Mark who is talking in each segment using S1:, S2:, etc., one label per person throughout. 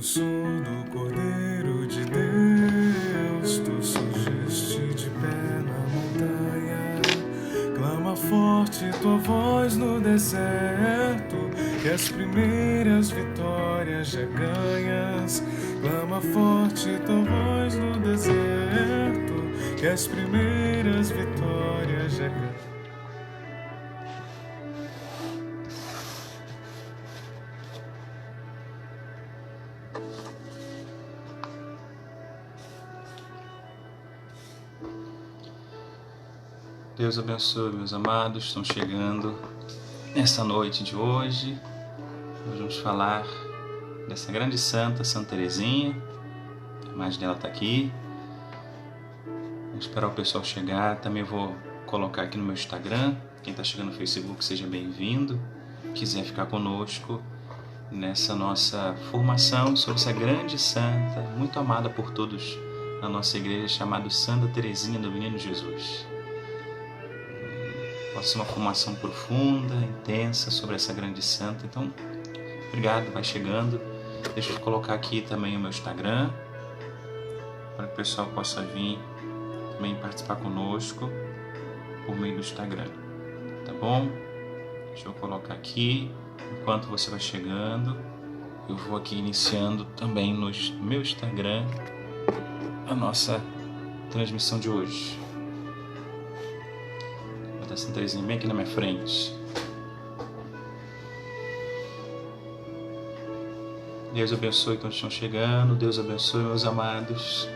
S1: O som do Cordeiro de Deus, tu surgiste de pé na montanha. Clama forte tua voz no deserto, que as primeiras vitórias já ganhas. Clama forte tua voz no deserto, que as primeiras vitórias já ganhas.
S2: Deus abençoe, meus amados, estão chegando nessa noite de hoje. Nós vamos falar dessa grande santa, Santa Teresinha. A imagem dela está aqui. Vamos esperar o pessoal chegar. Também vou colocar aqui no meu Instagram. Quem está chegando no Facebook, seja bem-vindo. Quiser ficar conosco nessa nossa formação sobre essa grande santa, muito amada por todos na nossa igreja, chamada Santa Teresinha do Menino Jesus. Pode ser uma formação profunda, intensa sobre essa grande santa. Então, obrigado, vai chegando. Deixa eu colocar aqui também o meu Instagram, para que o pessoal possa vir também participar conosco por meio do Instagram. Tá bom? Deixa eu colocar aqui. Enquanto você vai chegando, eu vou aqui iniciando também no meu Instagram a nossa transmissão de hoje. Santa Teresinha bem aqui na minha frente. Deus abençoe quando estão chegando. Deus abençoe, meus amados.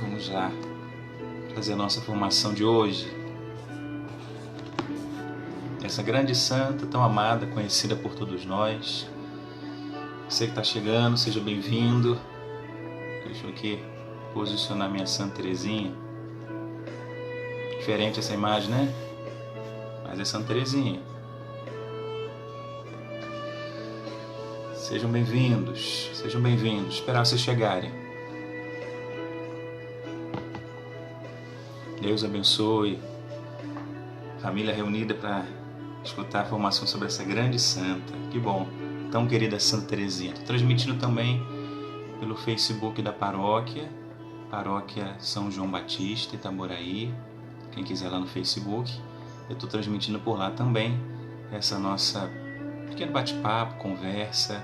S2: Vamos lá fazer a nossa formação de hoje. Essa grande santa, tão amada, conhecida por todos nós. Você que está chegando, seja bem-vindo. Deixa eu aqui posicionar minha Santa Teresinha. Diferente essa imagem, né? Mas é Santa Teresinha. Sejam bem-vindos. Sejam bem-vindos. Esperar vocês chegarem. Deus abençoe. Família reunida para escutar a formação sobre essa grande santa. Que bom. Tão querida Santa Teresinha. Estou transmitindo também pelo Facebook da paróquia São João Batista, Itaboraí. Quem quiser lá no Facebook, eu estou transmitindo por lá também essa nossa pequeno bate-papo, conversa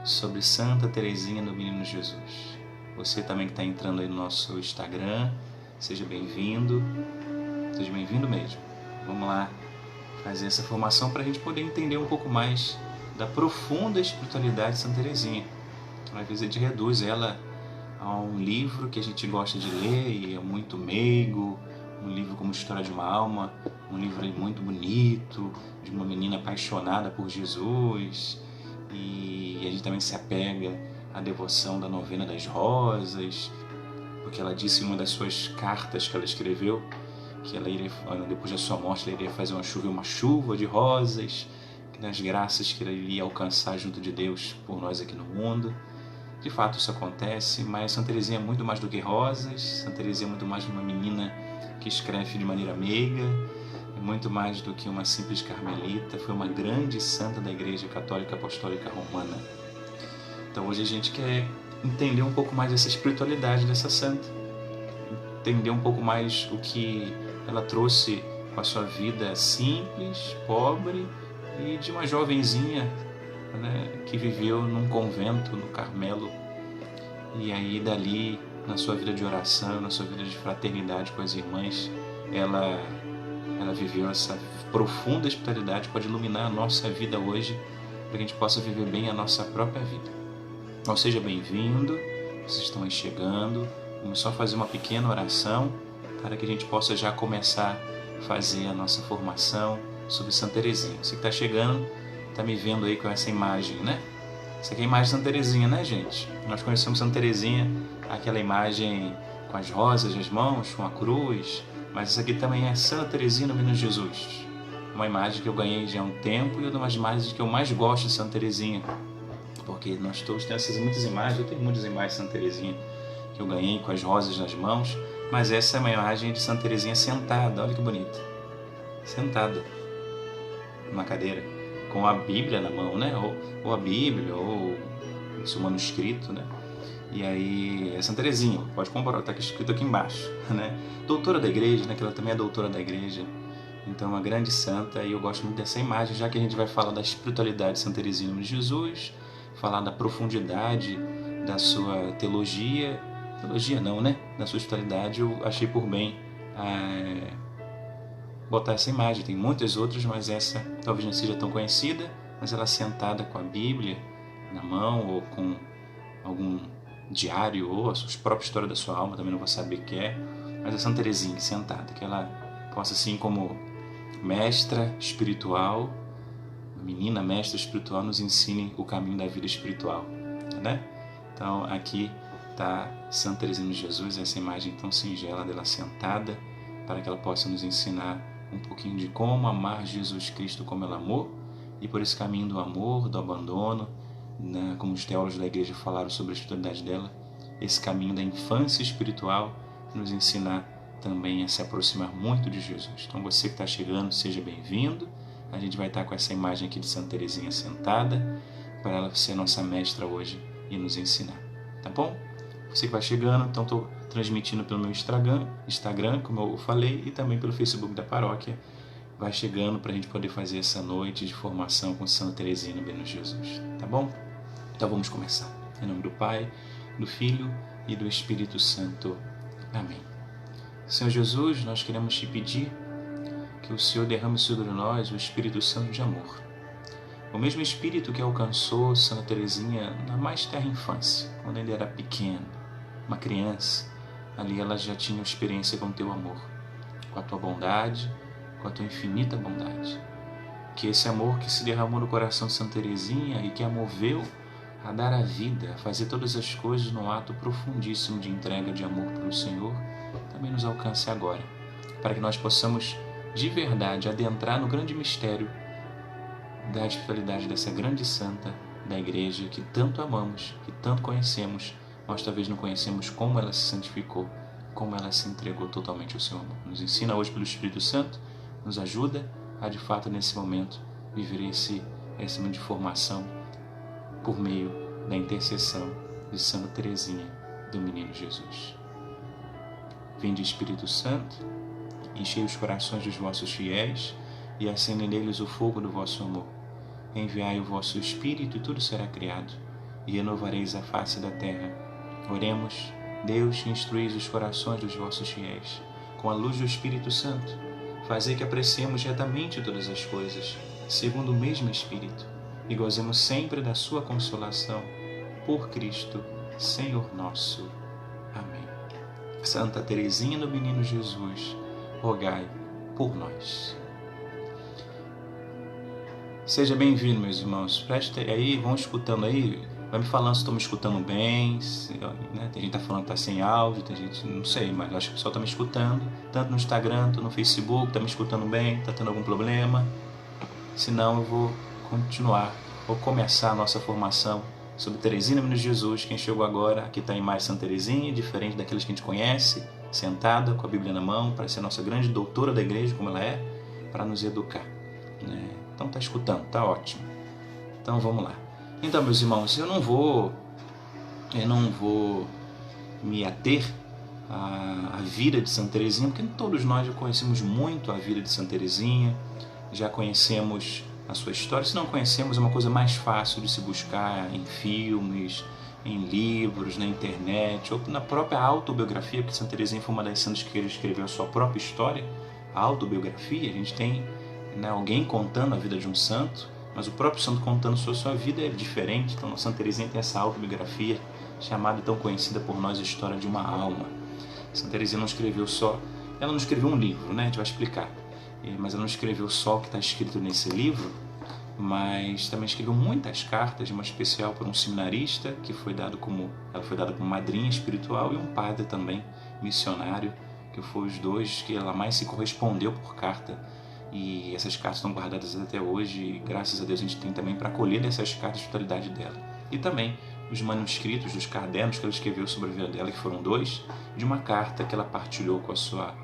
S2: sobre Santa Teresinha do Menino Jesus. Você também que está entrando aí no nosso Instagram, seja bem-vindo mesmo. Vamos lá fazer essa formação para a gente poder entender um pouco mais da profunda espiritualidade de Santa Teresinha. Às vezes a gente reduz ela a um livro que a gente gosta de ler e é muito meigo, um livro como História de uma Alma, um livro muito bonito, de uma menina apaixonada por Jesus, e a gente também se apega à devoção da novena das rosas, porque ela disse em uma das suas cartas que ela escreveu, que ela iria, depois da sua morte, ela iria fazer uma chuva de rosas, das graças que ela iria alcançar junto de Deus por nós aqui no mundo. De fato isso acontece, mas Santa Teresinha é muito mais do que rosas. Santa Teresinha é muito mais uma menina que escreve de maneira meiga, é muito mais do que uma simples carmelita. Foi uma grande santa da Igreja Católica Apostólica Romana. Então hoje a gente quer entender um pouco mais dessa espiritualidade dessa santa, entender um pouco mais o que ela trouxe com a sua vida simples, pobre e de uma jovenzinha, né, que viveu num convento no Carmelo, e aí dali, na sua vida de oração, na sua vida de fraternidade com as irmãs, ela viveu essa profunda espiritualidade que pode iluminar a nossa vida hoje, para que a gente possa viver bem a nossa própria vida. Então seja bem-vindo, vocês estão aí chegando. Vamos só fazer uma pequena oração para que a gente possa já começar a fazer a nossa formação sobre Santa Teresinha. Você que está chegando, está me vendo aí com essa imagem, né? Essa aqui é a imagem de Santa Teresinha, né, gente? Nós conhecemos Santa Teresinha, aquela imagem com as rosas nas mãos, com a cruz, mas essa aqui também é Santa Teresinha do Menino Jesus. Uma imagem que eu ganhei já há um tempo e uma das imagens que eu mais gosto de Santa Teresinha, porque nós todos temos muitas imagens, eu tenho muitas imagens de Santa Teresinha que eu ganhei com as rosas nas mãos, mas essa é uma imagem de Santa Teresinha sentada, olha que bonita, sentada numa cadeira. com a Bíblia na mão, né? Ou a Bíblia, ou o seu manuscrito, né? E aí, é Santa Teresinha, pode comparar, está escrito aqui embaixo, né? Doutora da igreja, né? Que ela também é doutora da igreja. Então, uma grande santa, e eu gosto muito dessa imagem, já que a gente vai falar da espiritualidade de Santa Teresinha de Jesus, falar da profundidade da sua teologia não, né? Da sua espiritualidade, eu achei por bem botar essa imagem. Tem muitas outras, mas essa talvez não seja tão conhecida, mas ela sentada com a Bíblia na mão, ou com algum diário, ou a própria história da sua alma, também não vou saber o que é, mas a Santa Teresinha sentada, que ela possa, assim como mestra espiritual, menina mestra espiritual, nos ensine o caminho da vida espiritual, né? Então aqui está Santa Teresinha de Jesus, essa imagem tão singela dela sentada, para que ela possa nos ensinar um pouquinho de como amar Jesus Cristo como ela amou, e por esse caminho do amor, do abandono, né, como os teólogos da igreja falaram sobre a espiritualidade dela, esse caminho da infância espiritual, nos ensinar também a se aproximar muito de Jesus. Então você que está chegando, seja bem-vindo. A gente vai estar com essa imagem aqui de Santa Teresinha sentada, para ela ser nossa mestra hoje e nos ensinar, tá bom? Você que vai chegando, então estou transmitindo pelo meu Instagram, como eu falei, e também pelo Facebook da paróquia. Vai chegando para a gente poder fazer essa noite de formação com Santa Teresinha no Menino Jesus, tá bom? Então vamos começar. Em nome do Pai, do Filho e do Espírito Santo. Amém. Senhor Jesus, nós queremos te pedir que o Senhor derrame sobre nós o Espírito Santo de amor. O mesmo Espírito que alcançou Santa Teresinha na mais terra infância, quando ainda era pequena, uma criança. Ali ela já tinha experiência com o teu amor, com a tua bondade, com a tua infinita bondade. Que esse amor que se derramou no coração de Santa Teresinha e que a moveu a dar a vida, a fazer todas as coisas num ato profundíssimo de entrega de amor pelo Senhor, também nos alcance agora, para que nós possamos de verdade adentrar no grande mistério da espiritualidade dessa grande santa da igreja que tanto amamos, que tanto conhecemos, mas talvez não conhecemos como ela se santificou, como ela se entregou totalmente ao seu amor. Nos ensina hoje pelo Espírito Santo, nos ajuda a de fato nesse momento viver esse momento de formação por meio da intercessão de Santa Teresinha do Menino Jesus. Vinde, Espírito Santo, enchei os corações dos vossos fiéis e acendei neles o fogo do vosso amor. Enviai o vosso Espírito e tudo será criado, e renovareis a face da terra. Oremos, Deus, que instruís os corações dos vossos fiéis, com a luz do Espírito Santo, fazei que apreciemos retamente todas as coisas, segundo o mesmo Espírito, e gozemos sempre da sua consolação, por Cristo, Senhor nosso. Amém. Santa Teresinha do Menino Jesus, rogai por nós. Seja bem-vindo, meus irmãos. Preste aí, vão escutando aí, vai me falando se estão me escutando bem, né? Tem gente que está falando que está sem áudio, tem gente, não sei, mas acho que o pessoal está me escutando, tanto no Instagram, tanto no Facebook, está me escutando bem, está tendo algum problema. Se não, eu vou continuar, vou começar a nossa formação sobre Teresinha, Menino Jesus. Quem chegou agora, aqui está a imagem de Santa Teresinha, diferente daqueles que a gente conhece, sentada com a Bíblia na mão, para ser a nossa grande doutora da igreja, como ela é, para nos educar, né? Então está escutando, está ótimo. Então vamos lá. Então, meus irmãos, eu não vou me ater à vida de Santa Teresinha, porque todos nós já conhecemos muito a vida de Santa Teresinha, já conhecemos a sua história. Se não conhecemos, é uma coisa mais fácil de se buscar em filmes, em livros, na internet, ou na própria autobiografia, porque Santa Teresinha foi uma das santas que escreveu a sua própria história, a autobiografia. A gente tem, né, alguém contando a vida de um santo, mas o próprio santo contando sua vida é diferente. Então, Santa Teresinha tem essa autobiografia chamada, tão conhecida por nós, a História de uma Alma. Santa Teresinha não escreveu só, ela não escreveu um livro, né? A gente vai explicar, mas ela não escreveu só o que está escrito nesse livro, mas também escreveu muitas cartas, de uma especial por um seminarista, ela foi dada como madrinha espiritual, e um padre também, missionário, que foi os dois que ela mais se correspondeu por carta. E essas cartas estão guardadas até hoje, e graças a Deus a gente tem também para colher dessas cartas a espiritualidade dela. E também os manuscritos dos cadernos que ela escreveu sobre a vida dela, que foram 2, de uma carta que ela partilhou com a sua...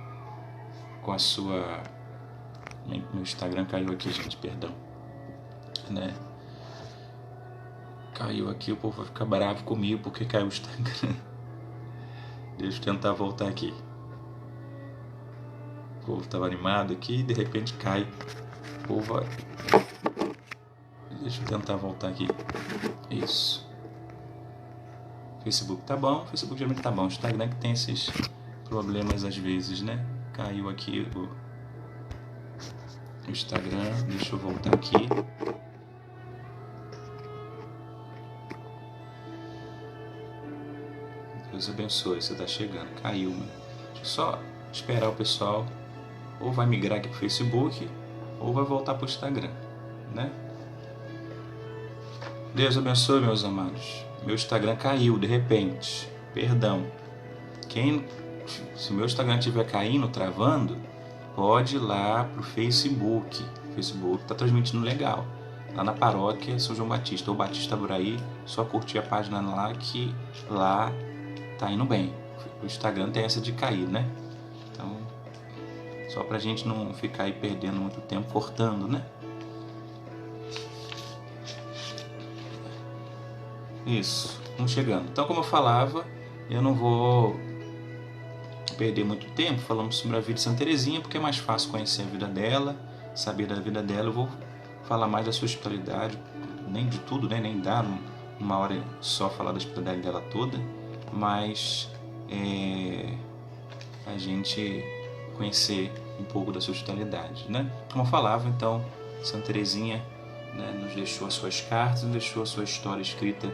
S2: Meu Instagram caiu aqui, gente, perdão. né? Caiu aqui, o povo vai ficar bravo comigo porque caiu o Instagram. Deixa eu tentar voltar aqui. O povo estava animado aqui e de repente cai. O povo vai... Deixa eu tentar voltar aqui. Isso. Facebook tá bom, Facebook geralmente tá bom. O Instagram que tem esses problemas às vezes, né? Caiu aqui o Instagram. Deixa eu voltar aqui. Deus abençoe, você tá chegando. Caiu, mano. Deixa eu só esperar o pessoal. Ou vai migrar aqui pro Facebook, ou vai voltar pro Instagram, né? Deus abençoe, meus amados. Meu Instagram caiu de repente. Perdão. Se o meu Instagram estiver caindo, travando, pode ir lá pro Facebook. O Facebook tá transmitindo legal. Lá na paróquia São João Batista ou Batista Buraí, só curtir a página lá que lá tá indo bem. O Instagram tem essa de cair, né? Então, só pra gente não ficar aí perdendo muito tempo cortando, né? Isso, vamos chegando. Então, como eu falava, eu não vou perder muito tempo falando sobre a vida de Santa Teresinha, porque é mais fácil conhecer a vida dela, saber da vida dela. Eu vou falar mais da sua espiritualidade, nem de tudo, né? Nem dá numa hora só falar da espiritualidade dela toda, mas a gente conhecer um pouco da sua espiritualidade, né? Como eu falava, então, Santa Teresinha, né, nos deixou as suas cartas, nos deixou a sua história escrita,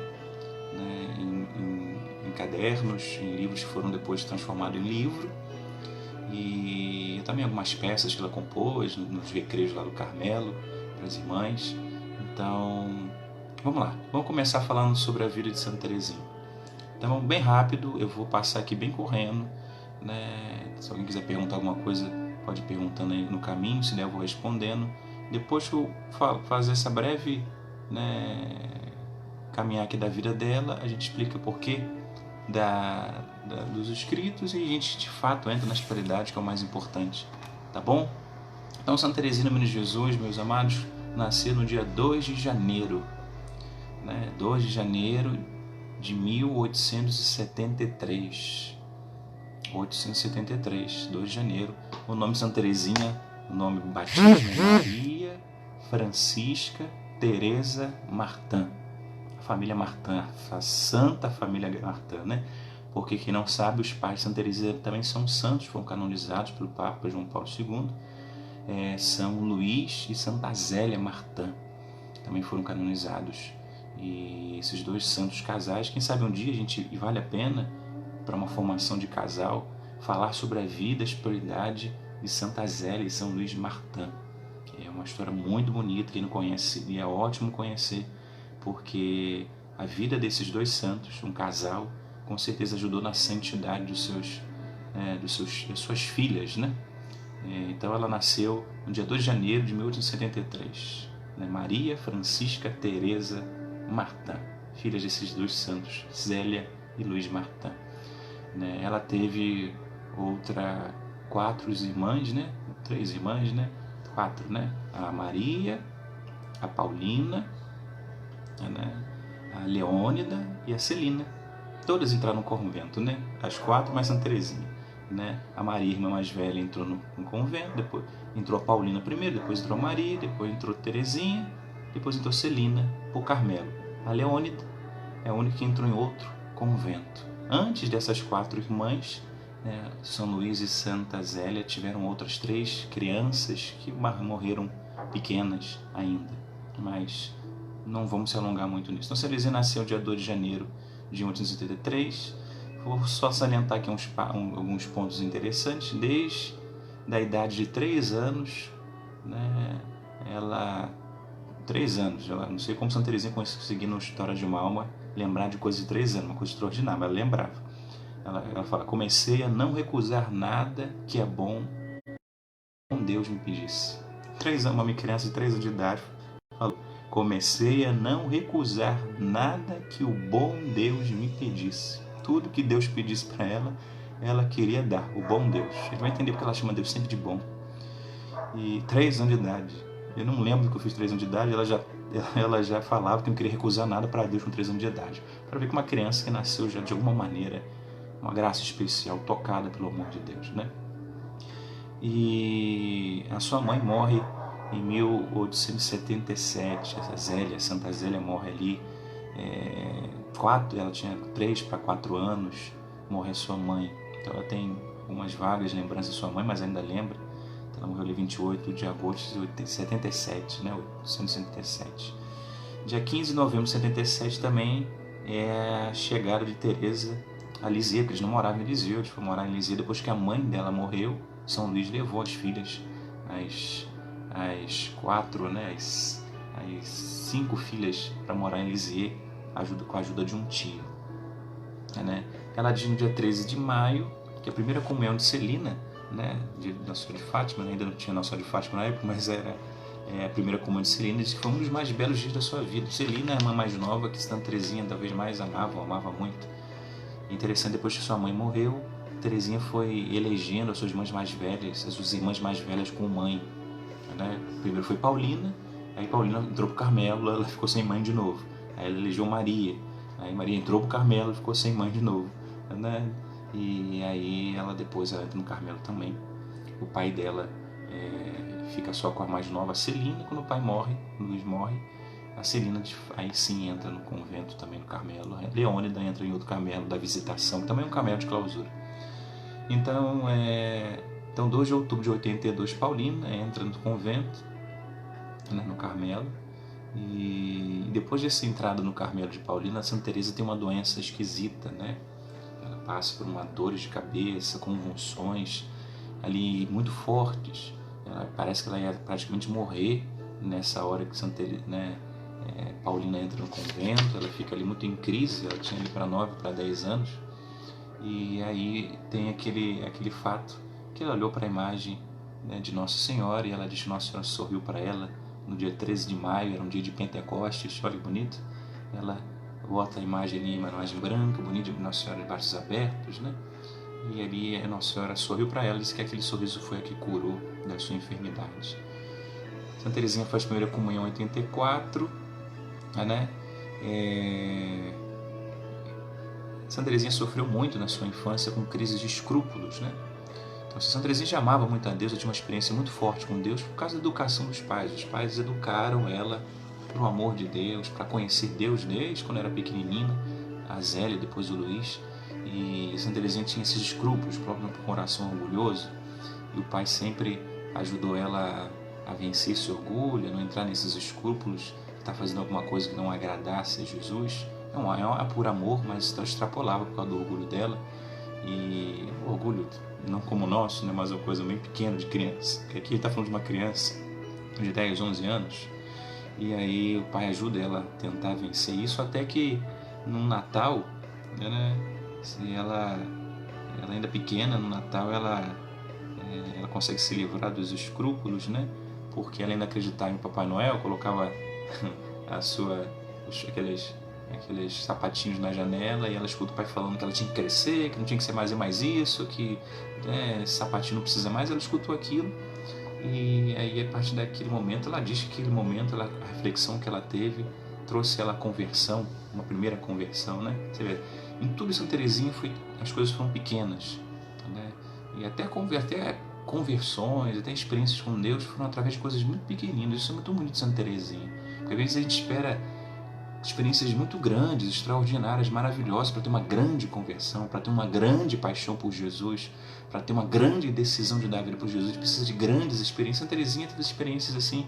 S2: né, em cadernos, em livros que foram depois transformados em livro, e também algumas peças que ela compôs nos recreios lá do Carmelo para as irmãs. Então, vamos lá, vamos começar falando sobre a vida de Santa Teresinha. Então, bem rápido, eu vou passar aqui bem correndo, né? Se alguém quiser perguntar alguma coisa, pode ir perguntando aí no caminho, se der eu vou respondendo. Depois que eu fazer essa breve, né, caminhar aqui da vida dela, a gente explica o porquê dos escritos e a gente de fato entra na espiritualidade, que é o mais importante, tá bom? Então, Santa Teresinha do Menino Jesus, meus amados, nasceu no dia 2 de janeiro, né? 2 de janeiro de 1873. 873, 2 de janeiro. O nome de Santa Teresinha, o nome batismo é Maria Francisca Teresa Martin. A família Martin, a Santa Família Martin, né? Porque quem não sabe, os pais de Santa Teresinha também são santos, foram canonizados pelo Papa João Paulo II. São Luís e Santa Zélia Martin, também foram canonizados. E esses dois santos casais, quem sabe um dia e vale a pena para uma formação de casal falar sobre a vida, a espiritualidade de Santa Zélia e São Luís Martin. É uma história muito bonita, quem não conhece, e é ótimo conhecer, porque a vida desses dois santos, um casal, com certeza ajudou na santidade das suas filhas, né? Então ela nasceu no dia 2 de janeiro de 1873, né? Maria Francisca Teresa Martin, filha desses dois santos, Zélia e Luís Martin. Ela teve 4 irmãs, né? 3 irmãs, né? 4, né? A Maria, a Paulina, né? A Leônida e a Celina. Todas entraram no convento, né? As 4 mais Santa Teresinha, né? A Maria, irmã mais velha, entrou no convento, depois entrou a Paulina primeiro, depois entrou a Maria, depois entrou Teresinha, depois entrou Celina por Carmelo. A Leônida é a única que entrou em outro convento. Antes dessas 4 irmãs, né, São Luís e Santa Zélia tiveram outras 3 crianças que morreram pequenas ainda, mas não vamos se alongar muito nisso. Então, Santa Teresinha nasceu dia 2 de janeiro de 1873. Vou só salientar aqui alguns pontos interessantes. Desde a idade de 3 anos, né, 3 anos, eu não sei como Santa Teresinha conseguiu na História de uma Alma lembrar de coisas de 3 anos, uma coisa extraordinária, mas ela lembrava. Ela fala: comecei a não recusar nada que é bom Deus me pedisse. 3 anos, uma criança de 3 anos de idade falou: comecei a não recusar nada que o bom Deus me pedisse. Tudo que Deus pedisse para ela, ela queria dar, o bom Deus. A gente vai entender porque ela chama Deus sempre de bom. E 3 anos de idade, Eu não lembro que eu fiz 3 anos de idade, ela já falava que não queria recusar nada para Deus com 3 anos de idade. Para ver que uma criança que nasceu já de alguma maneira, uma graça especial, tocada pelo amor de Deus, né? E a sua mãe morre em 1877, a Zélia, Santa Zélia morre ali, ela tinha 3 para 4 anos, morre a sua mãe. Então ela tem umas vagas lembranças de sua mãe, mas ainda lembra. Ela morreu ali 28 de agosto de 77, né, 1877. Dia 15 de novembro de 77 também é a chegada de Teresa a Lisieux, porque eles não moravam em Lisieux, eles foram morar em Lisieux depois que a mãe dela morreu. São Luís levou as filhas, as 4, né, as 5 filhas para morar em Lisieux, com a ajuda de um tio. Né? Ela diz no dia 13 de maio que a primeira comunhão de Celina, né, de Nossa Senhora de Fátima, ainda não tinha Nossa Senhora de Fátima na época, mas era a primeira comunhão de Celina, diz que foi um dos mais belos dias da sua vida. Celina é a irmã mais nova que Santa Teresinha talvez mais amava muito. Interessante, depois que sua mãe morreu, Teresinha foi elegendo as suas irmãs mais velhas, as suas irmãs mais velhas como mãe. Né? Primeiro foi Paulina, aí Paulina entrou pro Carmelo, ela ficou sem mãe de novo. Aí ela elegeu Maria, aí Maria entrou pro Carmelo e ficou sem mãe de novo. Né? E aí ela depois entra no Carmelo também. O pai dela fica só com a mais nova, a Celina. Quando o pai morre, Luís morre, a Celina aí sim entra no convento também no Carmelo. A Leônida entra em outro Carmelo da Visitação, que também é um Carmelo de clausura. Então 2 de outubro de 82, Paulina entra no convento, né, no Carmelo. E depois dessa entrada no Carmelo de Paulina, a Santa Teresa tem uma doença esquisita, né? Ela passa por uma dores de cabeça, convulsões ali muito fortes. Parece que ela ia praticamente morrer nessa hora que Paulina entra no convento. Ela fica ali muito em crise, ela tinha ali para 9 para 10 anos. E aí tem aquele fato que ela olhou para a imagem, né, de Nossa Senhora, e ela disse que Nossa Senhora sorriu para ela no dia 13 de maio, era um dia de Pentecostes, olha que bonito. Ela bota a imagem ali, uma imagem branca, bonita, de Nossa Senhora de braços abertos, né? E ali a Nossa Senhora sorriu para ela e disse que aquele sorriso foi a que curou da sua enfermidade. Santa Teresinha faz a primeira comunhão em 84, né? Santa Teresinha sofreu muito na sua infância com crises de escrúpulos, né? Então, Santa Teresinha já amava muito a Deus, ela tinha uma experiência muito forte com Deus por causa da educação dos pais. Os pais educaram ela para o amor de Deus, para conhecer Deus desde quando era pequenininha, a Zélia, depois o Luís. E Santa Teresinha tinha esses escrúpulos, próprio com coração orgulhoso, e o pai sempre ajudou ela a vencer esse orgulho, a não entrar nesses escrúpulos, estar fazendo alguma coisa que não agradasse a Jesus. Não, é por amor, mas ela extrapolava por causa do orgulho dela. E o orgulho, não como o nosso, né, mas uma coisa bem pequena de criança. Aqui ele está falando de uma criança de 10, 11 anos. E aí o pai ajuda ela a tentar vencer isso, até que no Natal, né, se ela ainda pequena, no Natal ela consegue se livrar dos escrúpulos, né, porque ela ainda acreditava em Papai Noel, colocava aqueles sapatinhos na janela, e ela escuta o pai falando que ela tinha que crescer, que não tinha que ser mais isso, que esse sapatinho não precisa mais. Ela escutou aquilo, e aí a partir daquele momento ela diz que aquele momento, a reflexão que ela teve trouxe ela a conversão, uma primeira conversão, né? Você vê, em tudo Santa Teresinha as coisas foram pequenas, né? E até conversões, até experiências com Deus foram através de coisas muito pequeninas. Isso é muito bonito de Santa Teresinha, porque às vezes a gente espera experiências muito grandes, extraordinárias, maravilhosas para ter uma grande conversão, para ter uma grande paixão por Jesus, para ter uma grande decisão de dar a vida por Jesus. A gente precisa de grandes experiências. Santa Teresinha teve experiências assim,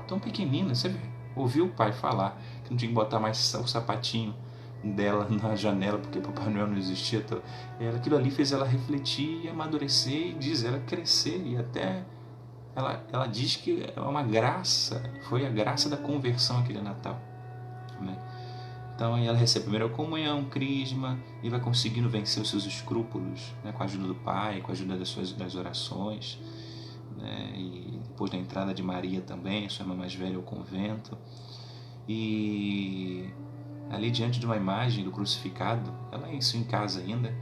S2: tão pequeninas. Você ouviu o pai falar que não tinha que botar mais o sapatinho dela na janela porque Papai Noel não existia. Então, aquilo ali fez ela refletir e amadurecer, e diz ela crescer, e até ela diz que é uma graça, foi a graça da conversão aquele Natal, né? Então aí ela recebe a primeira comunhão, crisma, e vai conseguindo vencer os seus escrúpulos, né, com a ajuda do pai, com a ajuda das orações, né, e depois da entrada de Maria também, sua irmã mais velha, ao convento. E ali diante de uma imagem do crucificado, ela isso em casa ainda,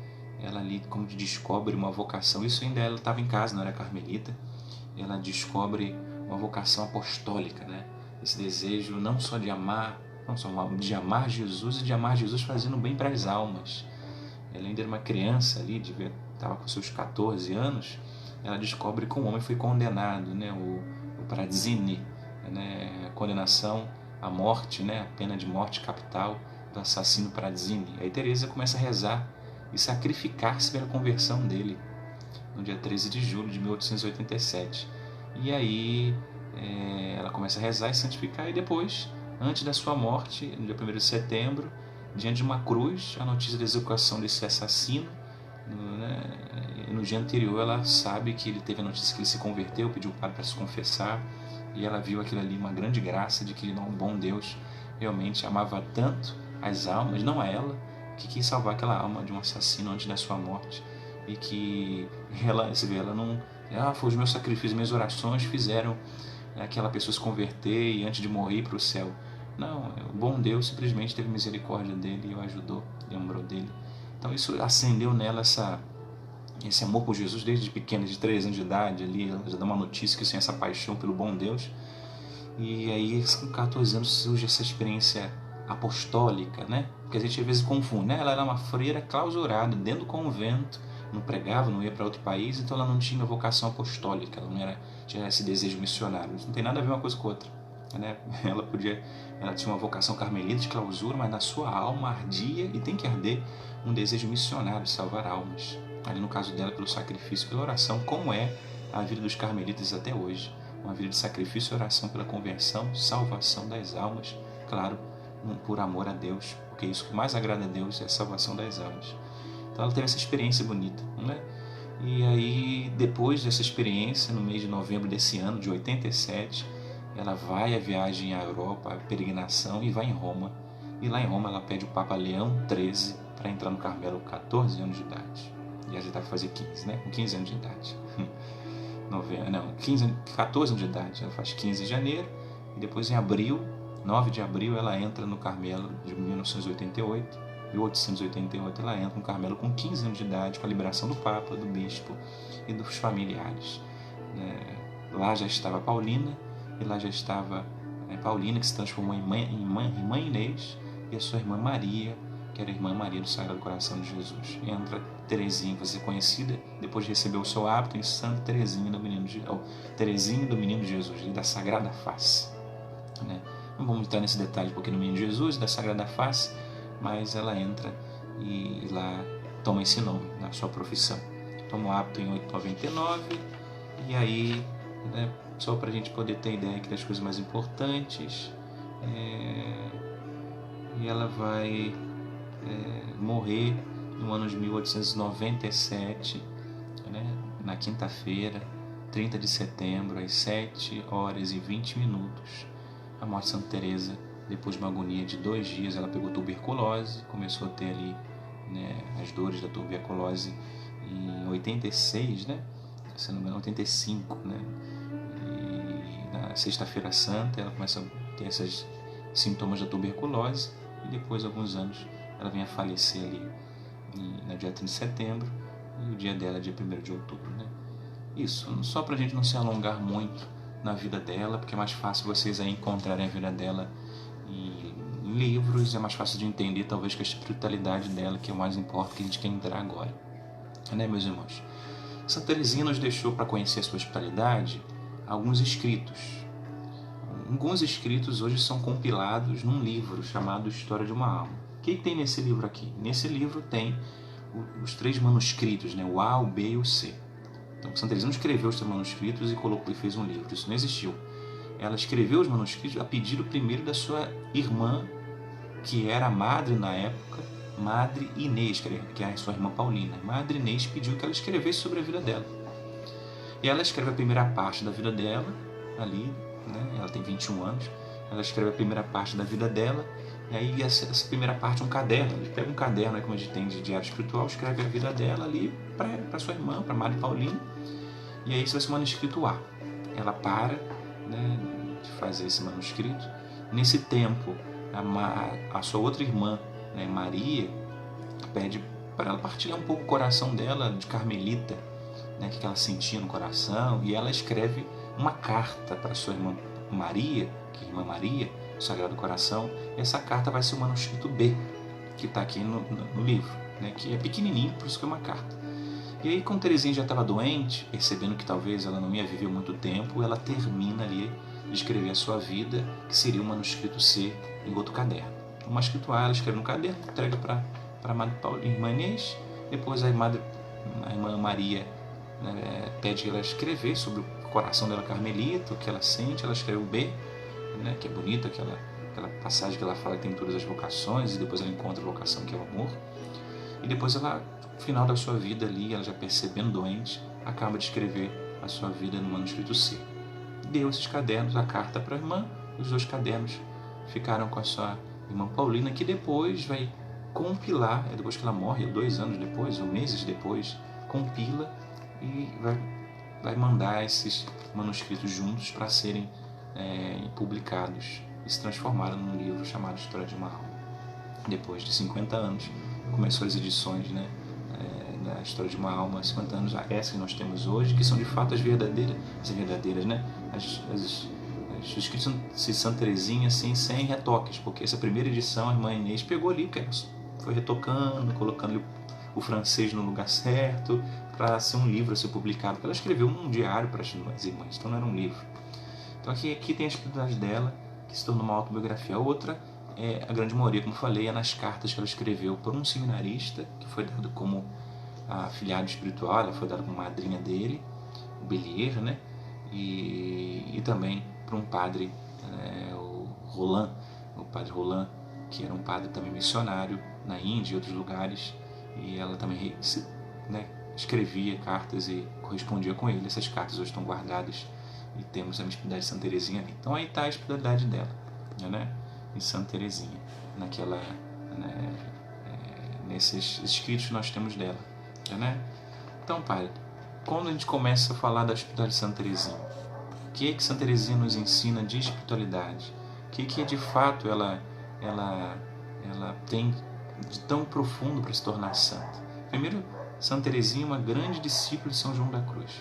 S2: ela ali como descobre uma vocação. Isso ainda ela estava em casa, não era carmelita. Ela descobre uma vocação apostólica, né? Esse desejo não só de amar, não só de amar Jesus e de amar Jesus fazendo bem para as almas. Ela ainda era uma criança ali, estava com seus 14 anos, ela descobre que um homem foi condenado, né? O Prazzini, né? A condenação à morte, né? A pena de morte capital do assassino Prazzini. Aí Teresa começa a rezar e sacrificar-se pela conversão dele no dia 13 de julho de 1887. E aí ela começa a rezar e santificar, e depois, antes da sua morte, no dia 1º de setembro, diante de uma cruz, a notícia da execução desse assassino, né? No dia anterior ela sabe que ele teve a notícia que ele se converteu, pediu o padre para se confessar, e ela viu aquilo ali, uma grande graça de que um bom Deus realmente amava tanto as almas, não a ela, que quis salvar aquela alma de um assassino antes da sua morte. E que ela não... foi os meus sacrifícios, minhas orações fizeram aquela pessoa se converter e antes de morrer ir para o céu. Não, o bom Deus simplesmente teve misericórdia dele e o ajudou, lembrou dele. Então isso acendeu nela esse amor por Jesus desde pequena, de 3 anos de idade. Ali ela já dá uma notícia que tem essa paixão pelo bom Deus. E aí com 14 anos surge essa experiência apostólica, né? Porque a gente às vezes confunde, né? Ela era uma freira clausurada dentro do convento, não pregava, não ia para outro país, então ela não tinha vocação apostólica, ela não tinha esse desejo missionário. Isso não tem nada a ver uma coisa com outra, né? Ela tinha uma vocação carmelita de clausura, mas na sua alma ardia, e tem que arder, um desejo missionário de salvar almas. Ali no caso dela, pelo sacrifício, pela oração, como é a vida dos carmelitas até hoje. Uma vida de sacrifício e oração pela conversão, salvação das almas, claro, por amor a Deus, porque isso que mais agrada a Deus é a salvação das almas. Então ela teve essa experiência bonita, né? E aí, depois dessa experiência, no mês de novembro desse ano, de 87, ela vai à viagem à Europa, à peregrinação, e vai em Roma. E lá em Roma ela pede o Papa Leão XIII para entrar no Carmelo com 14 anos de idade. E ela já está fazer 15, né? Com 15 anos de idade. 14 anos de idade. Ela faz 15 de janeiro, e depois em abril, 9 de abril, ela entra no Carmelo de 1888, ela entra no Carmelo com 15 anos de idade, com a liberação do Papa, do Bispo e dos familiares. Lá já estava Paulina, e lá já estava Paulina, que se transformou em Irmã Inês, e a sua irmã Maria, que era a Irmã Maria do Sagrado Coração de Jesus. E entra Teresinha, vai ser conhecida, depois de receber o seu hábito, em Santa Teresinha do Menino de Jesus, e da Sagrada Face. Não vamos entrar nesse detalhe porque no Menino Jesus, da Sagrada Face, mas ela entra e lá toma esse nome na sua profissão. Toma o hábito em 899, e aí, só para a gente poder ter ideia aqui das coisas mais importantes, e ela vai morrer no ano de 1897, na quinta-feira, 30 de setembro, às 7h20. A morte de Santa Teresa, depois de uma agonia de 2 dias, ela pegou tuberculose, começou a ter ali as dores da tuberculose em 86, se não me engano, 85, E na sexta-feira santa ela começa a ter esses sintomas da tuberculose, e depois de alguns anos ela vem a falecer ali no dia 30 de setembro, e o dia dela é dia 1º de outubro. Isso, só para a gente não se alongar muito na vida dela, porque é mais fácil vocês aí encontrarem a vida dela em livros, é mais fácil de entender talvez que a espiritualidade dela, que é o mais importante, que a gente quer entrar agora, meus irmãos? Santa Teresinha nos deixou, para conhecer a sua espiritualidade, alguns escritos. Alguns escritos hoje são compilados num livro chamado História de uma Alma. O que tem nesse livro aqui? Nesse livro tem os 3 manuscritos, o A, o B e o C. Então, Santa Teresinha não escreveu os 3 manuscritos e colocou e fez um livro. Isso não existiu. Ela escreveu os manuscritos a pedido primeiro da sua irmã, que era a madre na época, Madre Inês, que é a sua irmã Paulina. Madre Inês pediu que ela escrevesse sobre a vida dela. E ela escreve a primeira parte da vida dela, ali, ela tem 21 anos, ela escreve a primeira parte da vida dela, e aí essa primeira parte é um caderno. Ele pega um caderno, como a gente tem de diário espiritual, escreve a vida dela ali para sua irmã, para Madre Paulina, e aí esse vai ser o manuscrito A. Ela para de fazer esse manuscrito. Nesse tempo, a sua outra irmã, Maria, pede para ela partilhar um pouco o coração dela, de carmelita, o que ela sentia no coração, e ela escreve uma carta para sua irmã Maria, que é a irmã Maria, do Sagrado Coração. E essa carta vai ser o manuscrito B, que está aqui no livro, né? Que é pequenininho, por isso que é uma carta. E aí, quando Teresinha já estava doente, percebendo que talvez ela não ia viver muito tempo, ela termina ali de escrever a sua vida, que seria o manuscrito C em outro caderno. O manuscrito A ela escreve no caderno, entrega para a irmã Inês. Depois a irmã Maria, né, pede ela escrever sobre o coração dela carmelita, o que ela sente. Ela escreve o B, né, que é bonito, aquela passagem que ela fala que tem todas as vocações, e depois ela encontra a vocação que é o amor. E depois ela, no final da sua vida ali, ela já percebendo doente, acaba de escrever a sua vida no manuscrito C. Deu esses cadernos, a carta para a irmã, e os 2 cadernos ficaram com a sua irmã Paulina, que depois vai compilar, depois que ela morre, 2 anos depois, ou meses depois, compila e vai mandar esses manuscritos juntos para serem publicados e se transformaram num livro chamado História de uma Alma. Depois de 50 anos, começou as edições, né, da História de uma Alma, 50 anos, essa que nós temos hoje, que são de fato as verdadeiras, né, os escritos de Santa Teresinha, assim, sem retoques, porque essa primeira edição a irmã Inês pegou ali, que foi retocando, colocando o francês no lugar certo, para ser um livro a ser publicado. Ela escreveu um diário para as irmãs, então não era um livro. Então aqui tem a espiritualidade dela, que se tornou uma autobiografia. A outra, a grande maioria, como falei, é nas cartas que ela escreveu por um seminarista, que foi dado como afilhado espiritual, ela foi dada como madrinha dele, o Bellier, né? E também para um padre, o padre Roland, que era um padre também missionário na Índia e outros lugares, e ela também escrevia cartas e correspondia com ele. Essas cartas hoje estão guardadas e temos a espiritualidade de Santa Teresinha ali. Então aí está a espiritualidade dela, né, em Santa Teresinha, nesses escritos que nós temos dela, né? Então, pai, quando a gente começa a falar da espiritualidade de Santa Teresinha, o que Santa Teresinha nos ensina de espiritualidade? O que de fato ela tem de tão profundo para se tornar santa? Primeiro, Santa Teresinha é uma grande discípula de São João da Cruz,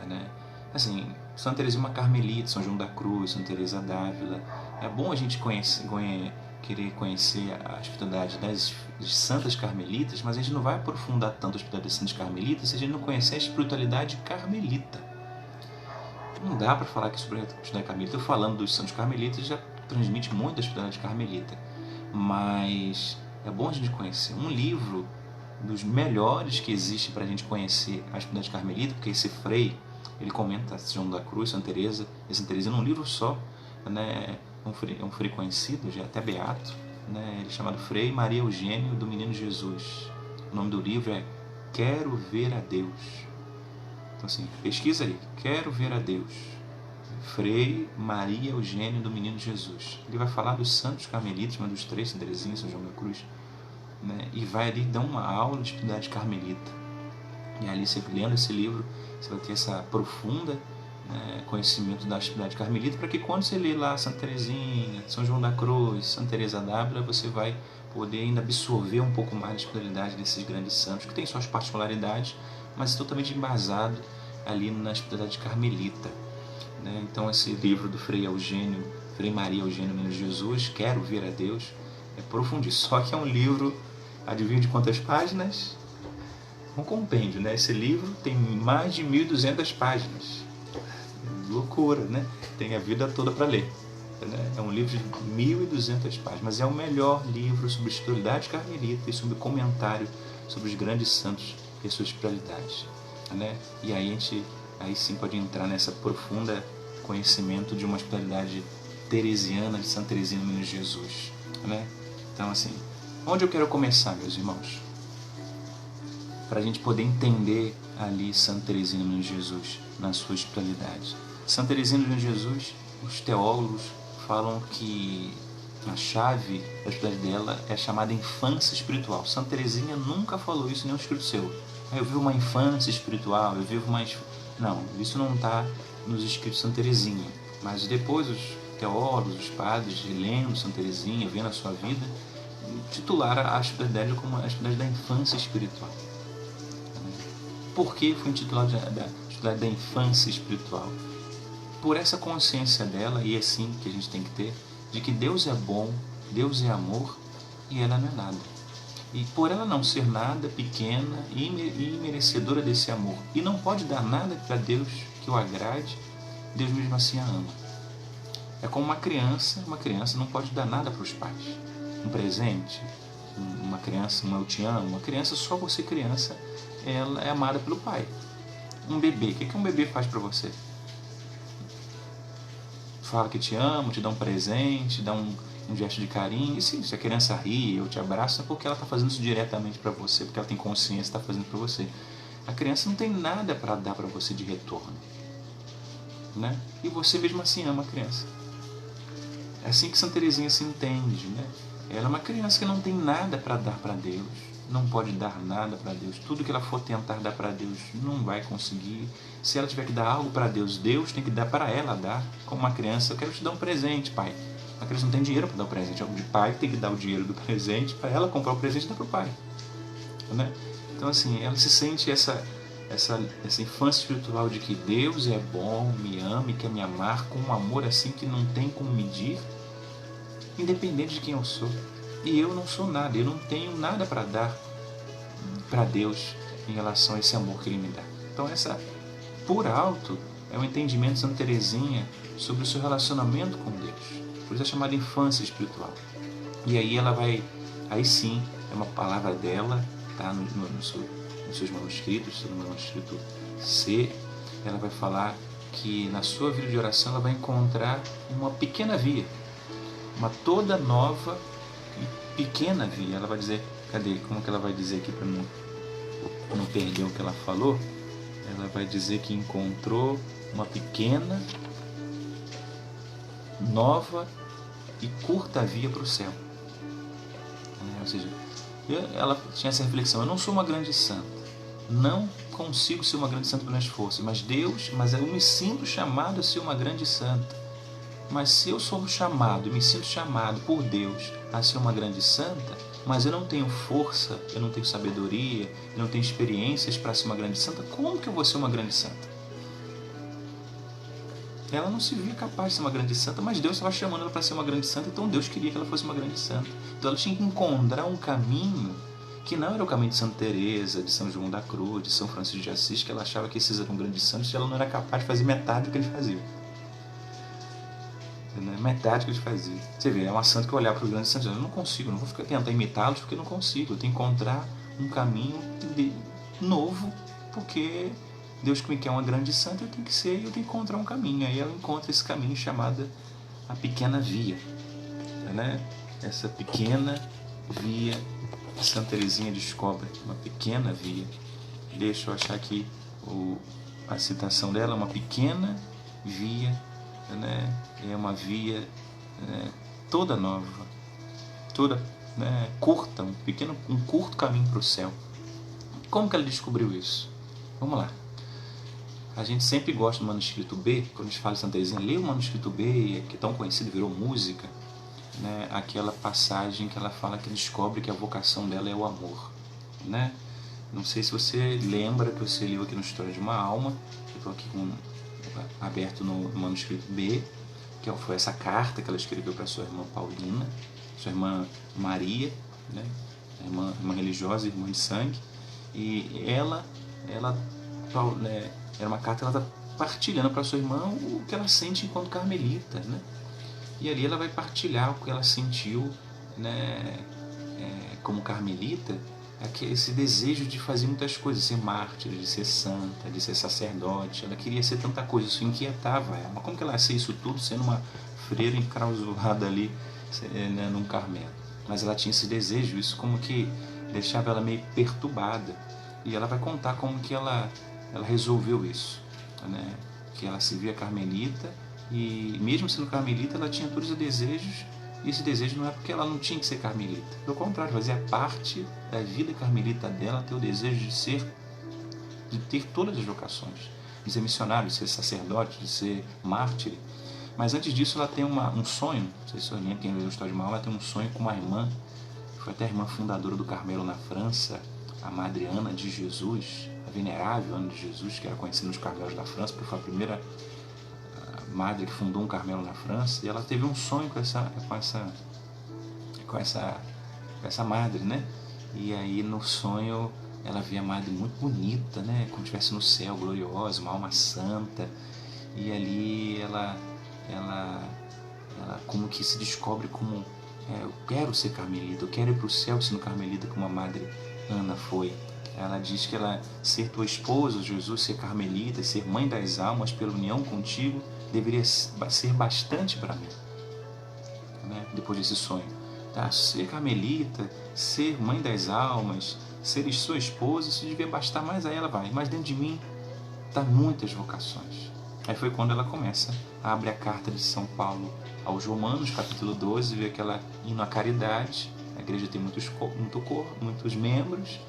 S2: né? Assim, Santa Teresinha é uma carmelita, São João da Cruz, Santa Teresa d'Ávila. É bom a gente querer conhecer a espiritualidade das santas carmelitas, mas a gente não vai aprofundar tanto a espiritualidade das santas carmelitas se a gente não conhecer a espiritualidade carmelita. Não dá para falar aqui sobre a espiritualidade carmelita. Eu falando dos santos carmelitas já transmite muito da espiritualidade carmelita, mas é bom a gente conhecer. Um livro dos melhores que existe para a gente conhecer a espiritualidade carmelita, porque esse Frei, ele comenta São João da Cruz, Santa Teresa e Santa Teresa num livro só, né? Um frei conhecido, já até beato, né? Ele é chamado Frei Maria Eugênio do Menino Jesus. O nome do livro é Quero Ver a Deus. Então assim, pesquisa aí, Quero Ver a Deus, Frei Maria Eugênio do Menino Jesus. Ele vai falar dos santos carmelitas, mas dos 3, Santa Teresinha, São João da Cruz, né? E vai ali dar uma aula de espiritualidade carmelita. E ali, você lendo esse livro, você vai ter essa profunda, conhecimento da espiritualidade carmelita, para que quando você lê lá Santa Teresinha, São João da Cruz, Santa Teresa d'Ávila, você vai poder ainda absorver um pouco mais da espiritualidade desses grandes santos, que tem suas particularidades, mas é totalmente embasado ali na espiritualidade carmelita, né? Então esse livro do Frei Maria Eugênio Menino Jesus, Quero Ver a Deus, é profundíssimo. Só que é um livro, adivinha de quantas páginas? Um compêndio, né? Esse livro tem mais de 1.200 páginas. Loucura, né? Tem a vida toda para ler, né? É um livro de 1.200 páginas, mas é o melhor livro sobre espiritualidade carmelita e sobre comentário sobre os grandes santos e suas espiritualidades, né? E aí a gente sim pode entrar nessa profunda conhecimento de uma espiritualidade teresiana de Santa Teresinha do Menino Jesus, né? Então assim, onde eu quero começar, meus irmãos? Para a gente poder entender ali Santa Teresinha do Menino Jesus na sua espiritualidade. Santa Teresinha do Menino Jesus, os teólogos falam que a chave da espiritualidade dela é chamada infância espiritual. Santa Teresinha nunca falou isso em nenhum escrito seu. Eu vivo uma infância espiritual, eu vivo uma... Não, isso não está nos escritos de Santa Teresinha. Mas depois os teólogos, os padres, lendo Santa Teresinha, vendo a sua vida, titularam a espiritualidade como a espiritualidade da infância espiritual. Por que foi intitulado da espiritualidade da infância espiritual? por essa consciência dela, e é assim que a gente tem que ter, de que Deus é bom, Deus é amor e ela não é nada. E por ela não ser nada, pequena e merecedora desse amor, e não pode dar nada para Deus que o agrade, Deus mesmo assim a ama. É como uma criança não pode dar nada para os pais. Um presente, uma criança, um eu te amo, uma criança, só você criança, ela é amada pelo pai. Um bebê, o que um bebê faz para você? Fala que te ama, te dá um presente, dá um gesto de carinho. E sim, se a criança ri, eu te abraço, é porque ela está fazendo isso diretamente para você, porque ela tem consciência, está fazendo para você. A criança não tem nada para dar para você de retorno, né? E você mesmo assim ama a criança. É assim que Santa Teresinha se entende, né? Ela é uma criança que não tem nada para dar para Deus, não pode dar nada para Deus. Tudo que ela for tentar dar para Deus não vai conseguir. Se ela tiver que dar algo para Deus, Deus tem que dar para ela dar. Como uma criança, eu quero te dar um presente, pai. A criança não tem dinheiro para dar o presente. O pai tem que dar o dinheiro do presente para ela comprar o presente e dar para o pai, né? Então assim, ela se sente essa infância espiritual de que Deus é bom, me ama e quer me amar com um amor assim que não tem como medir, independente de quem eu sou. E eu não sou nada, eu não tenho nada para dar para Deus em relação a esse amor que Ele me dá. Então essa, por alto, é o entendimento de Santa Teresinha sobre o seu relacionamento com Deus. Por isso é chamada infância espiritual. E aí ela vai, aí sim, é uma palavra dela, tá, nos seus manuscritos, no manuscrito C, ela vai falar que na sua vida de oração ela vai encontrar uma pequena via, uma toda nova e pequena via. Ela vai dizer, cadê? Como que ela vai dizer aqui para não perder o que ela falou? Ela vai dizer que encontrou uma pequena, nova e curta via para o céu. Ou seja, ela tinha essa reflexão: eu não sou uma grande santa, não consigo ser uma grande santa pelas forças, mas eu me sinto chamado a ser uma grande santa. Mas se eu sou chamado, me sinto chamado por Deus a ser uma grande santa, mas eu não tenho força, eu não tenho sabedoria, eu não tenho experiências para ser uma grande santa, como que eu vou ser uma grande santa? Ela não se via capaz de ser uma grande santa, mas Deus estava chamando ela para ser uma grande santa, então Deus queria que ela fosse uma grande santa. Então ela tinha que encontrar um caminho que não era o caminho de Santa Teresa, de São João da Cruz, de São Francisco de Assis, que ela achava que esses eram grandes santos e ela não era capaz de fazer metade do que eles faziam. Metade do que eles faziam. Você vê, é uma santa que eu olhar para os grandes santos, eu não consigo, não vou ficar tentar imitá-los porque eu não consigo. Eu tenho que encontrar um caminho novo, porque Deus que me quer uma grande santa, eu tenho que ser, eu tenho que encontrar um caminho. Aí ela encontra esse caminho chamado a pequena via, né? Essa pequena via, Santa Teresinha descobre uma pequena via. Deixa eu achar aqui a citação dela: uma pequena via, né? É uma via, né, toda nova, toda, né, curta, um curto caminho para o céu. Como que ela descobriu isso? Vamos lá. A gente sempre gosta do manuscrito B, quando a gente fala de Santa Teresinha, lê o manuscrito B, que é tão conhecido, virou música, né? Aquela passagem que ela fala que descobre que a vocação dela é o amor, né? Não sei se você lembra que você leu aqui no História de uma Alma, eu estou aqui aberto no manuscrito B, que foi essa carta que ela escreveu para sua irmã Paulina, sua irmã Maria, né? Irmã religiosa, irmã de sangue, e ela né, era uma carta que ela está partilhando para sua irmã o que ela sente enquanto carmelita, né? E ali ela vai partilhar o que ela sentiu, né, como carmelita, esse desejo de fazer muitas coisas, ser mártir, de ser santa, de ser sacerdote. Ela queria ser tanta coisa, isso inquietava ela. Mas como que ela ia ser isso tudo sendo uma freira enclausurada ali, né, num Carmelo? Mas ela tinha esse desejo, isso como que deixava ela meio perturbada. E ela vai contar como que ela resolveu isso, né? Que ela se via carmelita e mesmo sendo carmelita ela tinha todos os desejos, e esse desejo não é porque ela não tinha que ser carmelita, pelo contrário, fazia parte da vida carmelita dela ter o desejo de ter todas as vocações, de ser missionário, de ser sacerdote, de ser mártir. Mas antes disso ela tem um sonho, não sei se você lembra, quem leu a História de uma Alma, ela tem um sonho com uma irmã, foi até a irmã fundadora do Carmelo na França, a Madre Ana de Jesus, a venerável Ana de Jesus, que era conhecida nos Carmelos da França, porque foi a primeira madre que fundou um Carmelo na França, e ela teve um sonho com essa madre, né? E aí no sonho ela vê a madre muito bonita, né? Como se estivesse no céu, gloriosa, uma alma santa. E ali ela como que se descobre como eu quero ser carmelita, eu quero ir para o céu sendo carmelita como a madre Ana foi. Ela diz que ela ser tua esposa, Jesus, ser carmelita, ser mãe das almas pela união contigo, deveria ser bastante para mim, né? Depois desse sonho, tá? Ser carmelita, ser mãe das almas, ser sua esposa, isso devia bastar mais a ela, vai. Mas dentro de mim tá muitas vocações. Aí foi quando ela começa a abrir a carta de São Paulo aos Romanos, capítulo 12, vê aquela hino à caridade. A igreja tem muitos membros,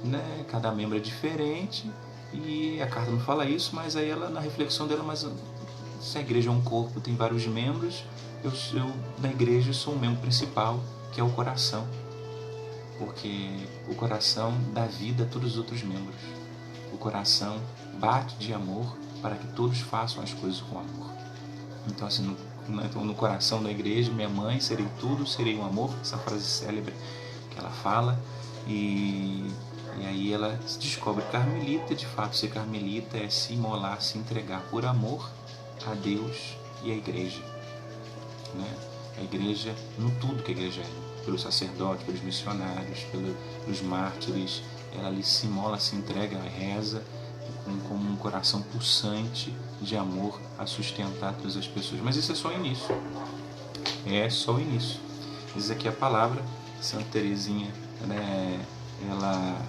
S2: né? Cada membro é diferente, e a carta não fala isso, mas aí ela, na reflexão dela, mas se a igreja é um corpo, tem vários membros, eu na igreja sou um membro principal, que é o coração, porque o coração dá vida a todos os outros membros. O coração bate de amor para que todos façam as coisas com amor. Então, assim, no coração da igreja, minha mãe, serei tudo, serei um amor, essa frase célebre que ela fala, e aí ela se descobre carmelita. De fato, ser carmelita é se imolar, se entregar por amor a Deus e a igreja, né? A igreja, no tudo que a igreja é, pelos sacerdotes, pelos missionários, pelos mártires, ela ali se imola, se entrega, reza com um coração pulsante de amor a sustentar todas as pessoas. Mas isso é só o início. É só o início. Diz aqui a palavra, Santa Teresinha, né, ela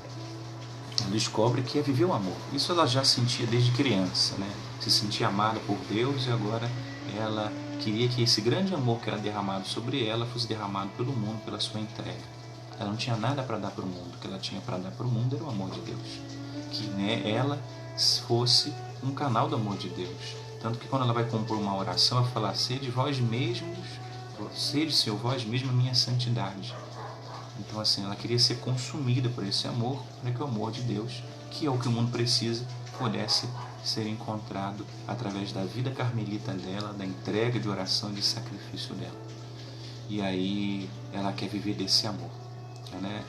S2: descobre que é viver o amor. Isso ela já sentia desde criança, né? Se sentia amada por Deus, e agora ela queria que esse grande amor que era derramado sobre ela fosse derramado pelo mundo, pela sua entrega. Ela não tinha nada para dar para o mundo. O que ela tinha para dar para o mundo era o amor de Deus. Que, né, ela fosse um canal do amor de Deus. Tanto que quando ela vai compor uma oração, ela fala: sede vós mesmos, sede, Senhor, vós mesmos a minha santidade. Então, assim, ela queria ser consumida por esse amor, para que o amor de Deus, que é o que o mundo precisa, pudesse ser encontrado através da vida carmelita dela, da entrega de oração e de sacrifício dela. E aí ela quer viver desse amor, né?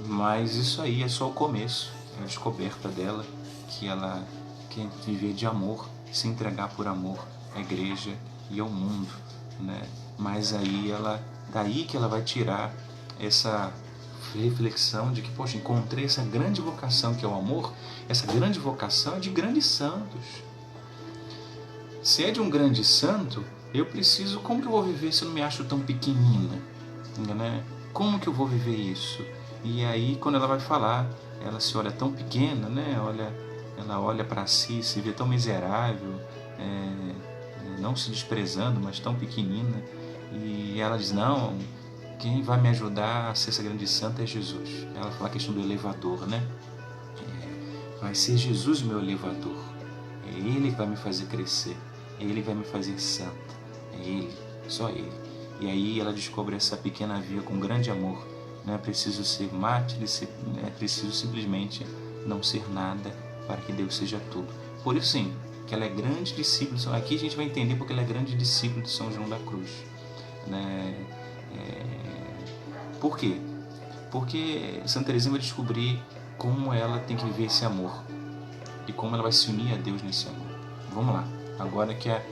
S2: Mas isso aí é só o começo, é a descoberta dela, que ela quer viver de amor, se entregar por amor à igreja e ao mundo, né? Mas aí daí que ela vai tirar essa reflexão de que, poxa, encontrei essa grande vocação que é o amor. Essa grande vocação é de grandes santos. Se é de um grande santo, eu preciso, como que eu vou viver se eu não me acho tão pequenina, né? Como que eu vou viver isso? E aí, quando ela vai falar, ela se olha tão pequena, né? Ela olha para si, se vê tão miserável, não se desprezando, mas tão pequenina, e ela diz: não, quem vai me ajudar a ser essa grande santa é Jesus. Ela fala a questão do elevador, né? Vai ser Jesus o meu elevador. É Ele que vai me fazer crescer. É Ele que vai me fazer santa. É Ele, só Ele. E aí ela descobre essa pequena via com grande amor. Não é preciso ser mártir, é preciso simplesmente não ser nada para que Deus seja tudo. Por isso, sim, que ela é grande discípula. Aqui a gente vai entender porque ela é grande discípula de São João da Cruz, né? Por quê? Porque Santa Teresinha vai descobrir como ela tem que viver esse amor e como ela vai se unir a Deus nesse amor. Vamos lá, agora que é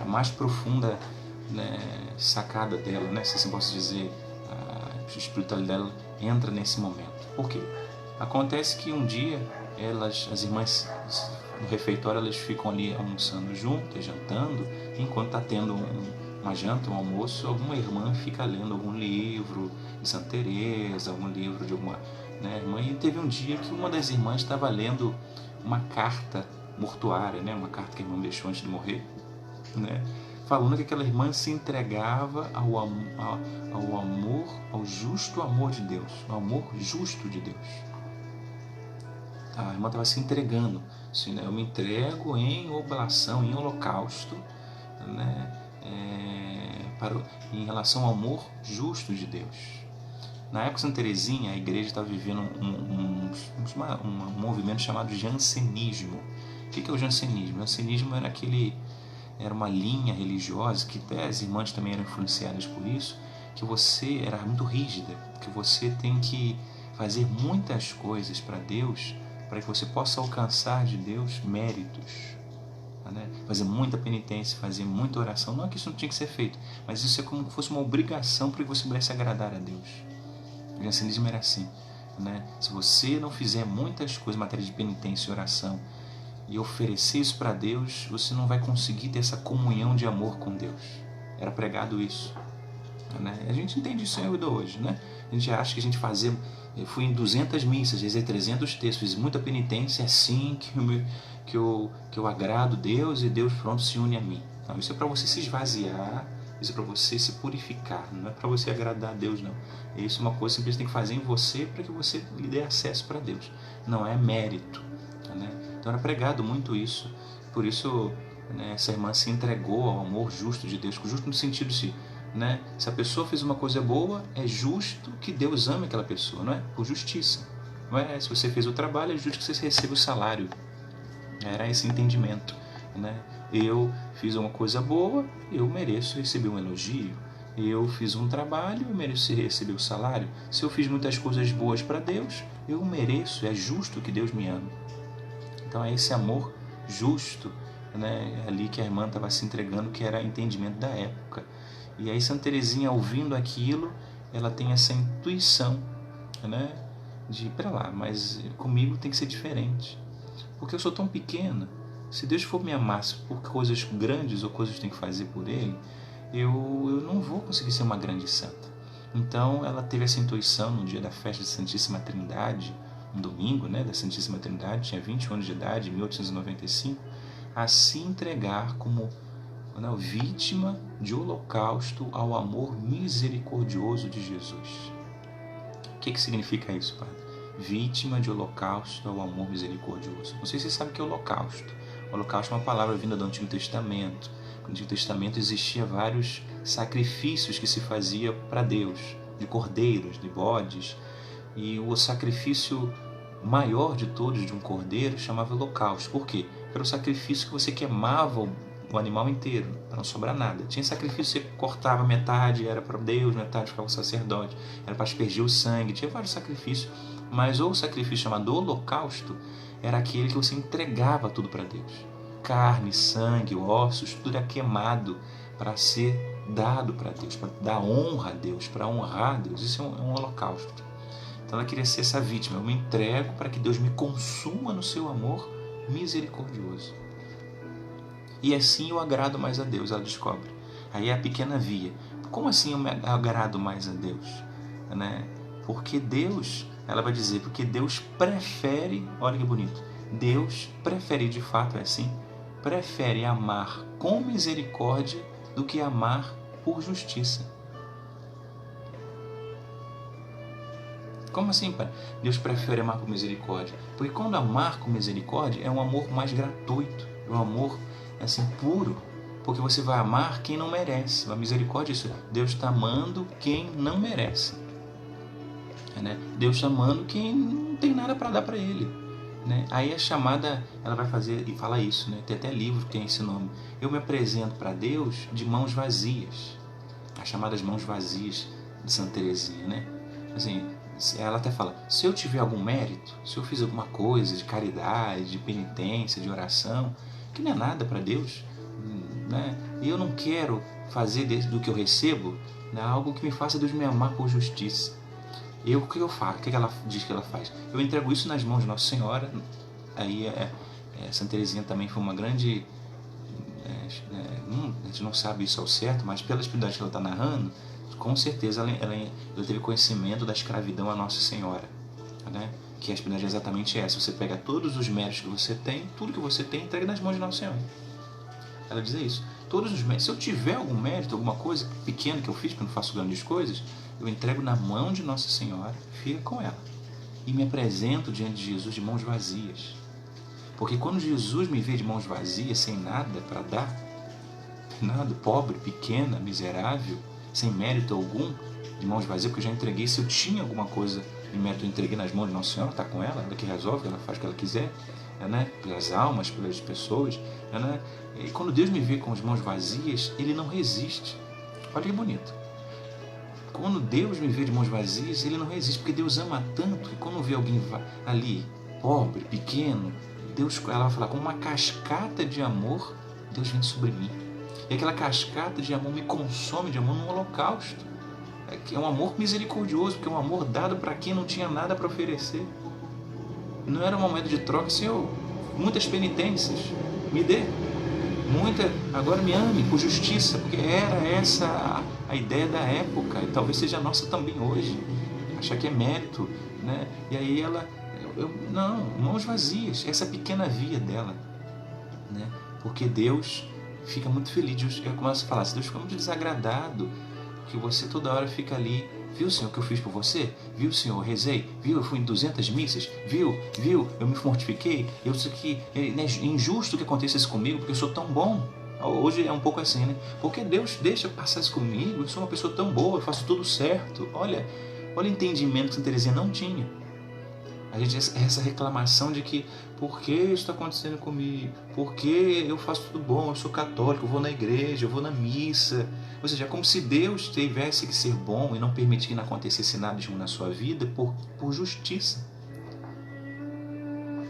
S2: a mais profunda, né, sacada dela, né, se assim posso dizer, a espiritualidade dela entra nesse momento. Por quê? Acontece que um dia as irmãs no refeitório, elas ficam ali almoçando juntas, jantando, enquanto está tendo uma janta, um almoço, alguma irmã fica lendo algum livro de Santa Teresa, algum livro de alguma, né, irmã. E teve um dia que uma das irmãs estava lendo uma carta mortuária, né, uma carta que a irmã deixou antes de morrer, né, falando que aquela irmã se entregava ao amor, ao justo amor de Deus, ao amor justo de Deus. A irmã estava se entregando, assim, né, eu me entrego em oblação, em holocausto, né, em relação ao amor justo de Deus. Na época de Santa Teresinha, a igreja estava vivendo um movimento chamado jansenismo. O que é o jansenismo? O jansenismo era era uma linha religiosa, que até as irmãs também eram influenciadas por isso, que você era muito rígida, que você tem que fazer muitas coisas para Deus, para que você possa alcançar de Deus méritos. Né? Fazer muita penitência, fazer muita oração. Não é que isso não tinha que ser feito, mas isso é como se fosse uma obrigação para que você pudesse agradar a Deus. O cristianismo era assim. Né? Se você não fizer muitas coisas em matéria de penitência e oração e oferecer isso para Deus, você não vai conseguir ter essa comunhão de amor com Deus. Era pregado isso. Né? A gente entende isso ainda hoje. Né? A gente acha que a gente fazer... Eu fui em 200 missas, rezei 300 textos, fiz muita penitência, é assim que eu agrado Deus e Deus pronto se une a mim. Não, isso é para você se esvaziar, isso é para você se purificar, não é para você agradar a Deus, não. Isso é uma coisa que você tem que fazer em você para que você lhe dê acesso para Deus. Não é mérito. Né? Então era pregado muito isso. Por isso, né, essa irmã se entregou ao amor justo de Deus, justo no sentido de... Né? Se a pessoa fez uma coisa boa, é justo que Deus ame aquela pessoa, não é? Por justiça. Não é? Se você fez o trabalho, é justo que você receba o salário. Era esse entendimento. Né? Eu fiz uma coisa boa, eu mereço receber um elogio. Eu fiz um trabalho, eu mereço receber o salário. Se eu fiz muitas coisas boas para Deus, eu mereço, é justo que Deus me ame. Então é esse amor justo, né? Ali que a irmã estava se entregando, que era entendimento da época. E aí Santa Teresinha, ouvindo aquilo, ela tem essa intuição, né, de, pera lá, mas comigo tem que ser diferente. Porque eu sou tão pequena. Se Deus for me amar por coisas grandes ou coisas que eu tenho que fazer por Ele, eu não vou conseguir ser uma grande santa. Então ela teve essa intuição no dia da festa da Santíssima Trindade, um domingo, né, da Santíssima Trindade, tinha 20 anos de idade, em 1895, a se entregar como vítima de holocausto ao amor misericordioso de Jesus. O que significa isso, padre? Vítima de holocausto ao amor misericordioso. Não sei se você sabe o que é holocausto. O holocausto é uma palavra vinda do Antigo Testamento. No Antigo Testamento existia vários sacrifícios que se fazia para Deus, de cordeiros, de bodes, e o sacrifício maior de todos de um cordeiro chamava holocausto. Por quê? Era o sacrifício que você queimava o animal inteiro, para não sobrar nada. Tinha sacrifício que você cortava metade, era para Deus, metade ficava o sacerdote, era para aspergir o sangue, tinha vários sacrifícios, mas o sacrifício chamado holocausto era aquele que você entregava tudo para Deus. Carne, sangue, ossos, tudo era queimado para ser dado para Deus, para dar honra a Deus, para honrar a Deus. Isso é um holocausto. Então ela queria ser essa vítima. Eu me entrego para que Deus me consuma no seu amor misericordioso. E assim eu agrado mais a Deus, ela descobre. Aí é a pequena via. Como assim eu me agrado mais a Deus? Né? Porque Deus, ela vai dizer, porque Deus prefere, olha que bonito, Deus prefere, de fato é assim, prefere amar com misericórdia do que amar por justiça. Como assim, pai? Deus prefere amar com misericórdia? Porque quando amar com misericórdia é um amor mais gratuito, é um amor assim puro, porque você vai amar quem não merece. A misericórdia é isso. Deus está amando quem não merece. Né? Deus está amando quem não tem nada para dar para Ele. Né? Aí a chamada, ela vai fazer e fala isso, né? Tem até livro que tem esse nome. Eu me apresento para Deus de mãos vazias. As chamadas mãos vazias de Santa Teresinha, né? Assim, ela até fala, se eu tiver algum mérito, se eu fiz alguma coisa de caridade, de penitência, de oração, que não é nada para Deus, né? E eu não quero fazer do que eu recebo, né, algo que me faça Deus me amar por justiça. O que eu faço? O que ela diz que ela faz? Eu entrego isso nas mãos de Nossa Senhora. Aí Santa Teresinha também foi uma grande... a gente não sabe isso ao certo, mas pela espiritualidade que ela está narrando, com certeza ela teve conhecimento da escravidão a Nossa Senhora, né? Que a espiritualidade é exatamente essa. Você pega todos os méritos que você tem, tudo que você tem, entrega nas mãos de Nossa Senhora. Ela diz isso. Todos os méritos. Se eu tiver algum mérito, alguma coisa pequena que eu fiz, porque eu não faço grandes coisas, eu entrego na mão de Nossa Senhora, fica com ela. E me apresento diante de Jesus de mãos vazias. Porque quando Jesus me vê de mãos vazias, sem nada para dar, nada, pobre, pequena, miserável, sem mérito algum, de mãos vazias, porque eu já entreguei. Se eu tinha alguma coisa de mérito, eu entreguei nas mãos de Nossa Senhora, está com ela, ela que resolve, ela faz o que ela quiser. né? Pelas almas, pelas pessoas, né? E quando Deus me vê com as mãos vazias, Ele não resiste. Olha que bonito. Quando Deus me vê de mãos vazias, Ele não resiste, porque Deus ama tanto que quando vê alguém ali, pobre, pequeno, ela vai falar, com uma cascata de amor, Deus vem sobre mim. E aquela cascata de amor me consome de amor num holocausto. É um amor misericordioso, porque é um amor dado para quem não tinha nada para oferecer. Não era um momento de troca, Senhor, muitas penitências, me dê. Agora me ame por justiça, porque era essa a ideia da época, e talvez seja a nossa também hoje, achar que é mérito, né? E aí ela, não, mãos vazias, essa pequena via dela, né? Porque Deus fica muito feliz, eu começo a falar, Deus fica muito desagradado, que você toda hora fica ali, viu, Senhor, o que eu fiz por você? Viu, Senhor, eu rezei? Viu, eu fui em 200 missas? Viu, eu me mortifiquei? Eu sei que é injusto que aconteça isso comigo, porque eu sou tão bom. Hoje é um pouco assim, né? Porque Deus deixa passar isso comigo, eu sou uma pessoa tão boa, eu faço tudo certo. Olha o entendimento que Santa Teresinha não tinha. A gente, essa reclamação de que, por que isso está acontecendo comigo? Por que eu faço tudo bom? Eu sou católico, eu vou na igreja, eu vou na missa. Ou seja, é como se Deus tivesse que ser bom e não permitir que não acontecesse nada de ruim na sua vida por justiça.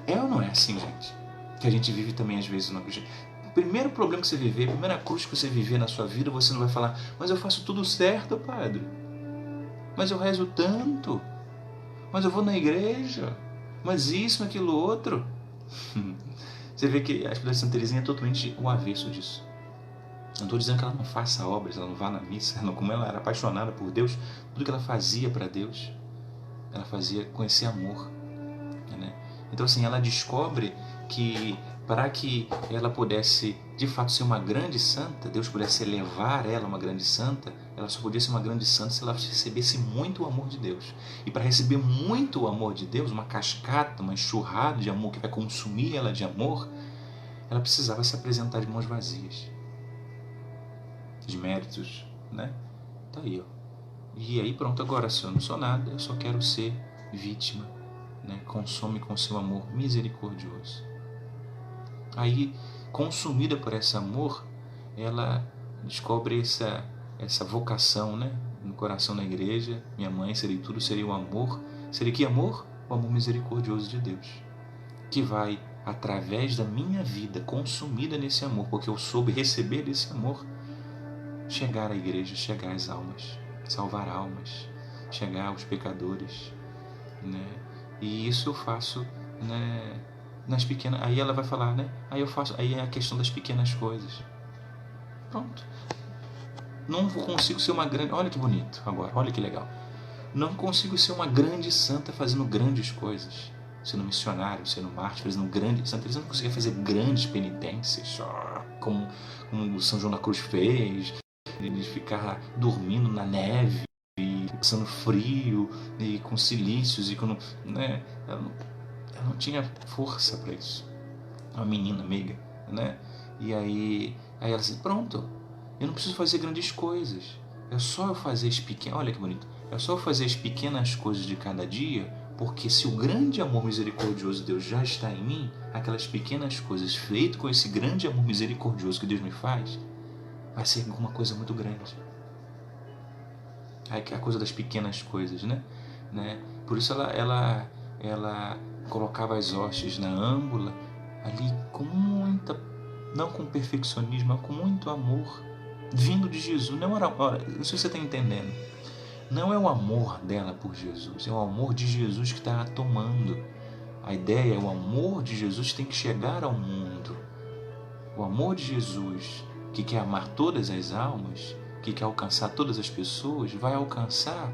S2: É ou não é assim, gente? Que a gente vive também às vezes. O primeiro problema que você viver, a primeira cruz que você viver na sua vida, você não vai falar, mas eu faço tudo certo, padre. Mas eu rezo tanto. Mas eu vou na igreja, mas isso, aquilo, outro. Você vê que a explicação de Santa Teresinha é totalmente o avesso disso. Não estou dizendo que ela não faça obras, ela não vá na missa, como ela era apaixonada por Deus, tudo que ela fazia para Deus, ela fazia com esse amor. Né? Então assim, ela descobre que para que ela pudesse de fato ser uma grande santa, Deus pudesse elevar ela uma grande santa, ela só podia ser uma grande santa se ela recebesse muito o amor de Deus. E para receber muito o amor de Deus, uma cascata, uma enxurrada de amor que vai consumir ela de amor, ela precisava se apresentar de mãos vazias, de méritos, né? Tá aí, ó. E aí pronto, agora se eu não sou nada, eu só quero ser vítima, né? Consome com seu amor misericordioso. Aí, consumida por esse amor, ela descobre essa vocação, né? No coração da igreja. Minha mãe, seria tudo, seria o amor. Seria que amor? O amor misericordioso de Deus, que vai, através da minha vida, consumida nesse amor, porque eu soube receber desse amor, chegar à igreja, chegar às almas, salvar almas, chegar aos pecadores, né? E isso eu faço, né? Nas pequenas, aí ela vai falar, né? Aí é a questão das pequenas coisas. Pronto. Não consigo ser uma grande, olha que bonito agora, olha que legal. Não consigo ser uma grande santa fazendo grandes coisas, sendo missionário, sendo mártir, fazendo grandes. Santa Teresa não conseguia fazer grandes penitências, como o São João da Cruz fez, de ficar dormindo na neve, e passando frio, e com silícios, e quando, né? Ela não tinha força para isso. Uma menina meiga, né? E aí ela disse, pronto, eu não preciso fazer grandes coisas. É só eu fazer as pequenas, olha que bonito. É só eu fazer as pequenas coisas de cada dia, porque se o grande amor misericordioso de Deus já está em mim, aquelas pequenas coisas feitas com esse grande amor misericordioso que Deus me faz, vai ser alguma coisa muito grande. Aí que é a coisa das pequenas coisas, né? Por isso ela colocava as hostes na âmbula ali com muita, não com perfeccionismo, mas com muito amor, vindo de Jesus. Não era, não sei se você está entendendo, não é o amor dela por Jesus, é o amor de Jesus que está a tomando. A ideia é o amor de Jesus tem que chegar ao mundo. O amor de Jesus, que quer amar todas as almas, que quer alcançar todas as pessoas, vai alcançar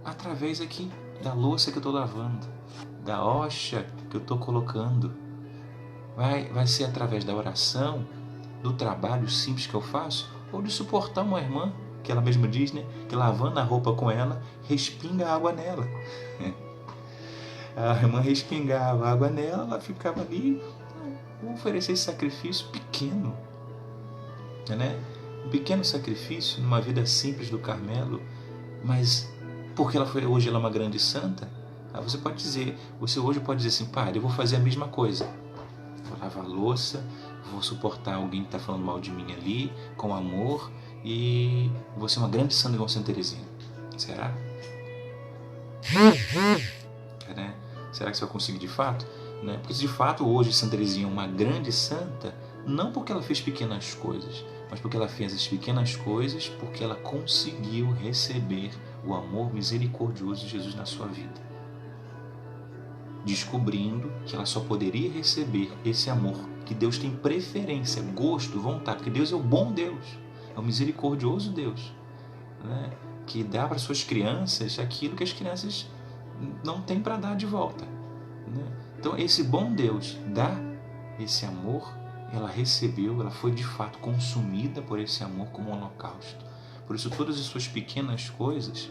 S2: através aqui da louça que eu estou lavando, da hoxa que eu estou colocando. Vai ser através da oração, do trabalho simples que eu faço, ou de suportar uma irmã, que ela mesma diz, né, que lavando a roupa com ela, respinga água nela. A irmã respingava água nela, ela ficava ali, vou oferecer esse sacrifício pequeno, né? Um pequeno sacrifício numa vida simples do Carmelo, mas porque hoje ela é uma grande santa, Aí você pode dizer, você hoje pode dizer assim, Padre, eu vou fazer a mesma coisa. Vou lavar a louça, vou suportar alguém que está falando mal de mim ali, com amor, e vou ser uma grande santa igual Santa Teresinha. Será? Né? Será que você vai conseguir de fato? Né? Porque de fato hoje Santa Teresinha é uma grande santa, não porque ela fez pequenas coisas, mas porque ela fez as pequenas coisas porque ela conseguiu receber o amor misericordioso de Jesus na sua vida. Descobrindo que ela só poderia receber esse amor, que Deus tem preferência, gosto, vontade, porque Deus é o bom Deus, é o misericordioso Deus, né? Que dá para suas crianças aquilo que as crianças não têm para dar de volta, né? Então esse bom Deus dá esse amor, ela recebeu, ela foi de fato consumida por esse amor como um holocausto. Por isso todas as suas pequenas coisas,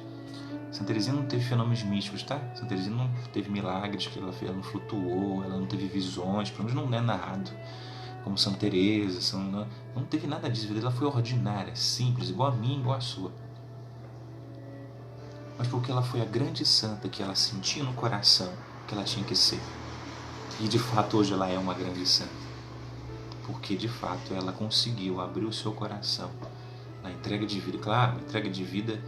S2: Santa Teresinha não teve fenômenos místicos, tá? Santa Teresinha não teve milagres, que ela não flutuou, ela não teve visões, pelo menos não é narrado como Santa Teresa, não teve nada disso. Ela foi ordinária, simples, igual a mim, igual a sua. Mas porque ela foi a grande santa que ela sentia no coração que ela tinha que ser. E de fato hoje ela é uma grande santa. Porque de fato ela conseguiu abrir o seu coração na entrega de vida. Claro, uma entrega de vida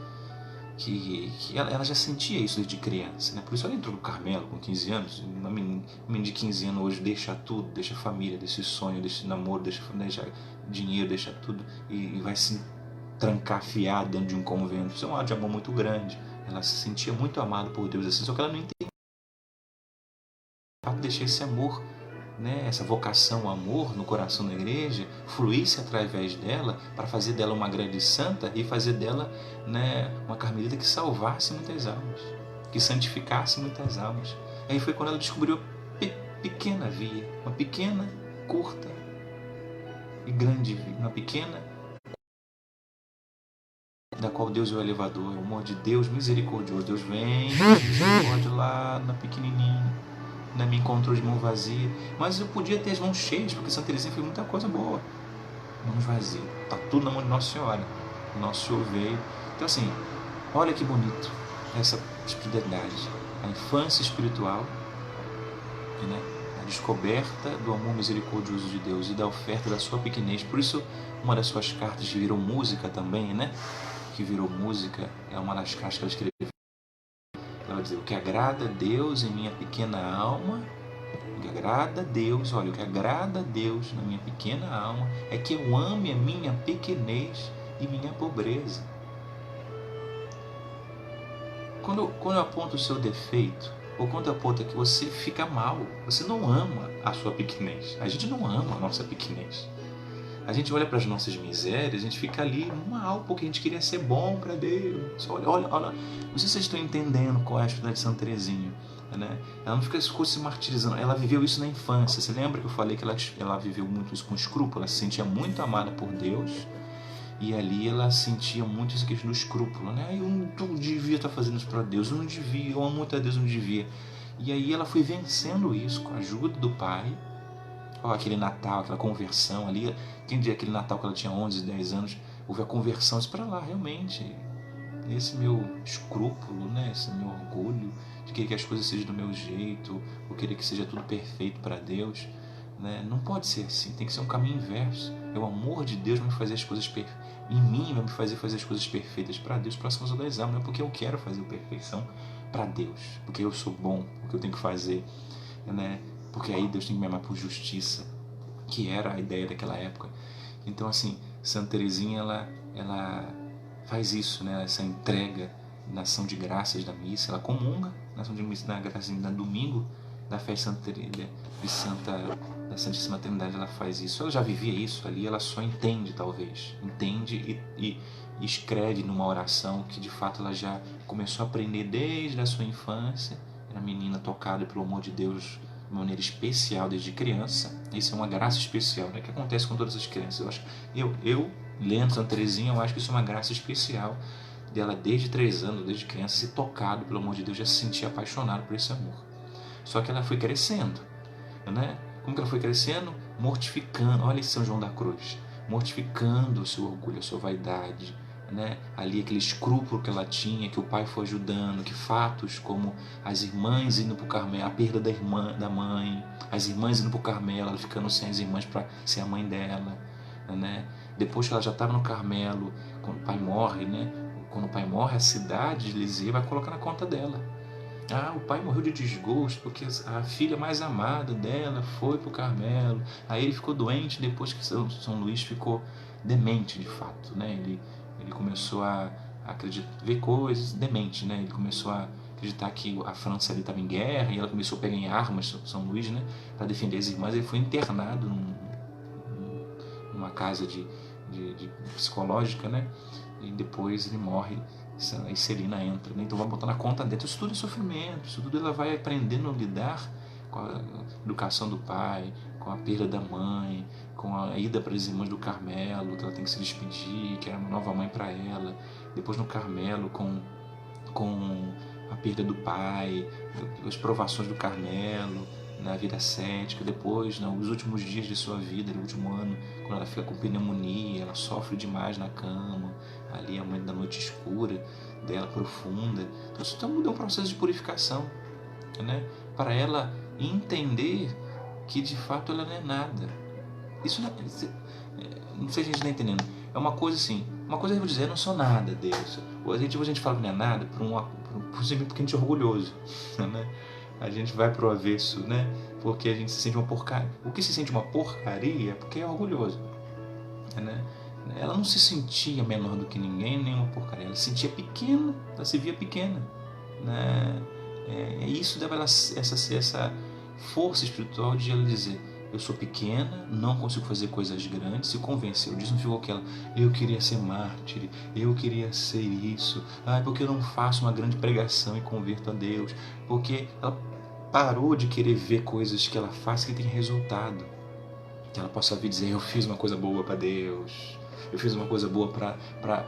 S2: que ela já sentia isso desde criança, né? Por isso ela entrou no Carmelo com 15 anos. Uma menina de 15 anos hoje deixa tudo, deixa a família, deixa sonho, deixa namoro, deixa dinheiro, deixa tudo e vai se trancafiar dentro de um convento. Isso é um ato de amor muito grande. Ela se sentia muito amada por Deus assim, só que ela não entendia. Para deixar esse amor, né, essa vocação, o amor no coração da igreja, fluísse através dela para fazer dela uma grande santa e fazer dela, né, uma carmelita que salvasse muitas almas, que santificasse muitas almas. Aí foi quando ela descobriu a pequena via, uma pequena, curta e grande via, uma pequena da qual Deus é o elevador, é o amor de Deus misericordioso. Deus vem, misericórdia lá na pequenininha, né, me encontrou de mão vazia, mas eu podia ter as mãos cheias, porque Santa Teresinha fez muita coisa boa. Mãos vazias, tá tudo na mão de Nossa Senhora. O Nosso Senhor veio. Então assim, olha que bonito essa espiritualidade, a infância espiritual, né, a descoberta do amor misericordioso de Deus e da oferta da sua pequenez. Por isso uma das suas cartas virou música também, né? Que virou música, é uma das cartas que ela escreveu. Ela vai dizer, o que agrada a Deus em minha pequena alma, o que agrada a Deus, olha, o que agrada a Deus na minha pequena alma é que eu ame a minha pequenez e minha pobreza. Quando eu aponto o seu defeito, ou quando eu aponto que você fica mal, você não ama a sua pequenez. A gente não ama a nossa pequenez. A gente olha para as nossas misérias, a gente fica ali mal porque a gente queria ser bom para Deus. Olha. Não sei se vocês estão entendendo qual é a espiritualidade de Santa Teresinha, né? Ela não ficou se martirizando, ela viveu isso na infância. Você lembra que eu falei que ela viveu muito isso com escrúpulo? Ela se sentia muito amada por Deus e ali ela sentia muito essa questão do escrúpulo, né? Eu não devia estar fazendo isso para Deus, eu não devia, eu amo muito a Deus, eu não devia. E aí ela foi vencendo isso com a ajuda do Pai. Aquele Natal, aquela conversão ali, quem diria aquele Natal que ela tinha 11, 10 anos, houve a conversão, isso para lá, realmente, esse meu escrúpulo, né, esse meu orgulho de querer que as coisas sejam do meu jeito, ou querer que seja tudo perfeito para Deus, né, não pode ser assim, tem que ser um caminho inverso. É o amor de Deus vai me fazer as coisas em mim, vai me fazer as coisas perfeitas para Deus, para a causa das almas, não é porque eu quero fazer a perfeição para Deus, porque eu sou bom, porque eu tenho que fazer, né? Porque aí Deus tem que me amar por justiça, que era a ideia daquela época. Então assim, Santa Teresinha ela faz isso, né? Essa entrega na ação de graças da missa, ela comunga na ação de missa na graça no domingo da festa da Santíssima Trindade, ela faz isso. Ela já vivia isso ali, ela só entende talvez, entende e escreve numa oração que de fato ela já começou a aprender desde a sua infância. Era menina tocada pelo amor de Deus de maneira especial desde criança. Isso é uma graça especial, né, que acontece com todas as crianças. Eu lendo Santa Teresinha, eu acho que isso é uma graça especial dela desde 3 anos, desde criança, ser tocado pelo amor de Deus, já se sentir apaixonado por esse amor. Só que ela foi crescendo, né? Como que ela foi crescendo? Mortificando, olha esse São João da Cruz, mortificando o seu orgulho, a sua vaidade, né? Ali aquele escrúpulo que ela tinha, que o pai foi ajudando, que fatos como as irmãs indo para o Carmelo, a perda da mãe, as irmãs indo para o Carmelo, ela ficando sem as irmãs para ser a mãe dela, né? Depois que ela já estava no Carmelo, quando o pai morre, né? Quando o pai morre, a cidade de Lisieux vai colocar na conta dela. O pai morreu de desgosto porque a filha mais amada dela foi para o Carmelo. Aí ele ficou doente depois que São Luís ficou demente de fato, né? Ele começou a acreditar, ver coisas demente, né? Ele começou a acreditar que a França ali estava em guerra e ela começou a pegar em armas São Luís, né? Para defender as irmãs. Ele foi internado numa casa de psicológica, né? E depois ele morre. Aí Celina entra, né? Então vai botar na conta dentro. Isso tudo é sofrimento, isso tudo ela vai aprendendo a lidar com a educação do pai, com a perda da mãe, com a ida para as irmãs do Carmelo, que ela tem que se despedir, que era uma nova mãe para ela. Depois no Carmelo com a perda do pai, as provações do Carmelo, na vida cética. Depois, nos últimos dias de sua vida, no último ano, quando ela fica com pneumonia, ela sofre demais na cama, ali a mãe da noite escura dela, profunda. Então isso também é um processo de purificação, né? Para ela entender que de fato ela não é nada. Isso não sei se a gente está entendendo. É uma coisa assim, uma coisa eu vou dizer, eu não sou nada, Deus. A gente fala que não é nada por exemplo, porque a gente é orgulhoso, né? A gente vai pro avesso, né? Porque a gente se sente uma porcaria. O que se sente uma porcaria é porque é orgulhoso, né? Ela não se sentia menor do que ninguém, nem uma porcaria. Ela se sentia pequena, ela se via pequena, né? Isso dava essa força espiritual de ela dizer: eu sou pequena, não consigo fazer coisas grandes, se convenceu disso. Não ficou aquela, eu queria ser mártir, eu queria ser isso, porque eu não faço uma grande pregação e converto a Deus, porque ela parou de querer ver coisas que ela faz que tem resultado, que ela possa vir dizer: eu fiz uma coisa boa para Deus, eu fiz uma coisa boa para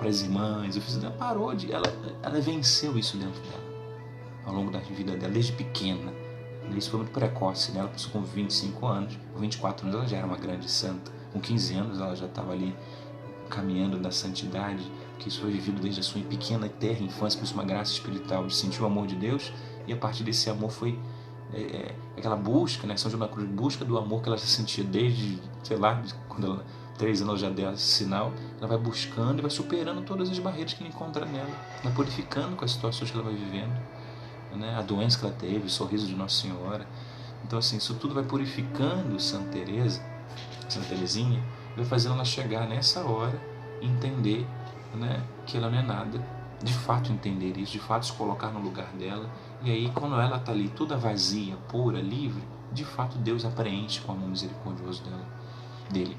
S2: as irmãs, ela parou ela venceu isso dentro dela, ao longo da vida dela, desde pequena. Isso foi muito precoce, né? Ela passou com 25 anos, com 24 anos ela já era uma grande santa, com 15 anos ela já estava ali caminhando na santidade, que isso foi vivido desde a sua pequena e terra infância, por isso uma graça espiritual de sentir o amor de Deus, e a partir desse amor foi aquela busca, né? São João da Cruz, busca do amor que ela se sentia desde, sei lá, quando ela 3 anos ela já deu esse sinal, ela vai buscando e vai superando todas as barreiras que ela encontra nela, vai purificando com as situações que ela vai vivendo, né? A doença que ela teve, o sorriso de Nossa Senhora. Então assim, isso tudo vai purificando Santa Teresinha, vai fazendo ela chegar nessa hora e entender, né, que ela não é nada, de fato entender isso, de fato se colocar no lugar dela. E aí quando ela está ali toda vazia, pura, livre, de fato Deus a preenche com o amor misericordioso dele.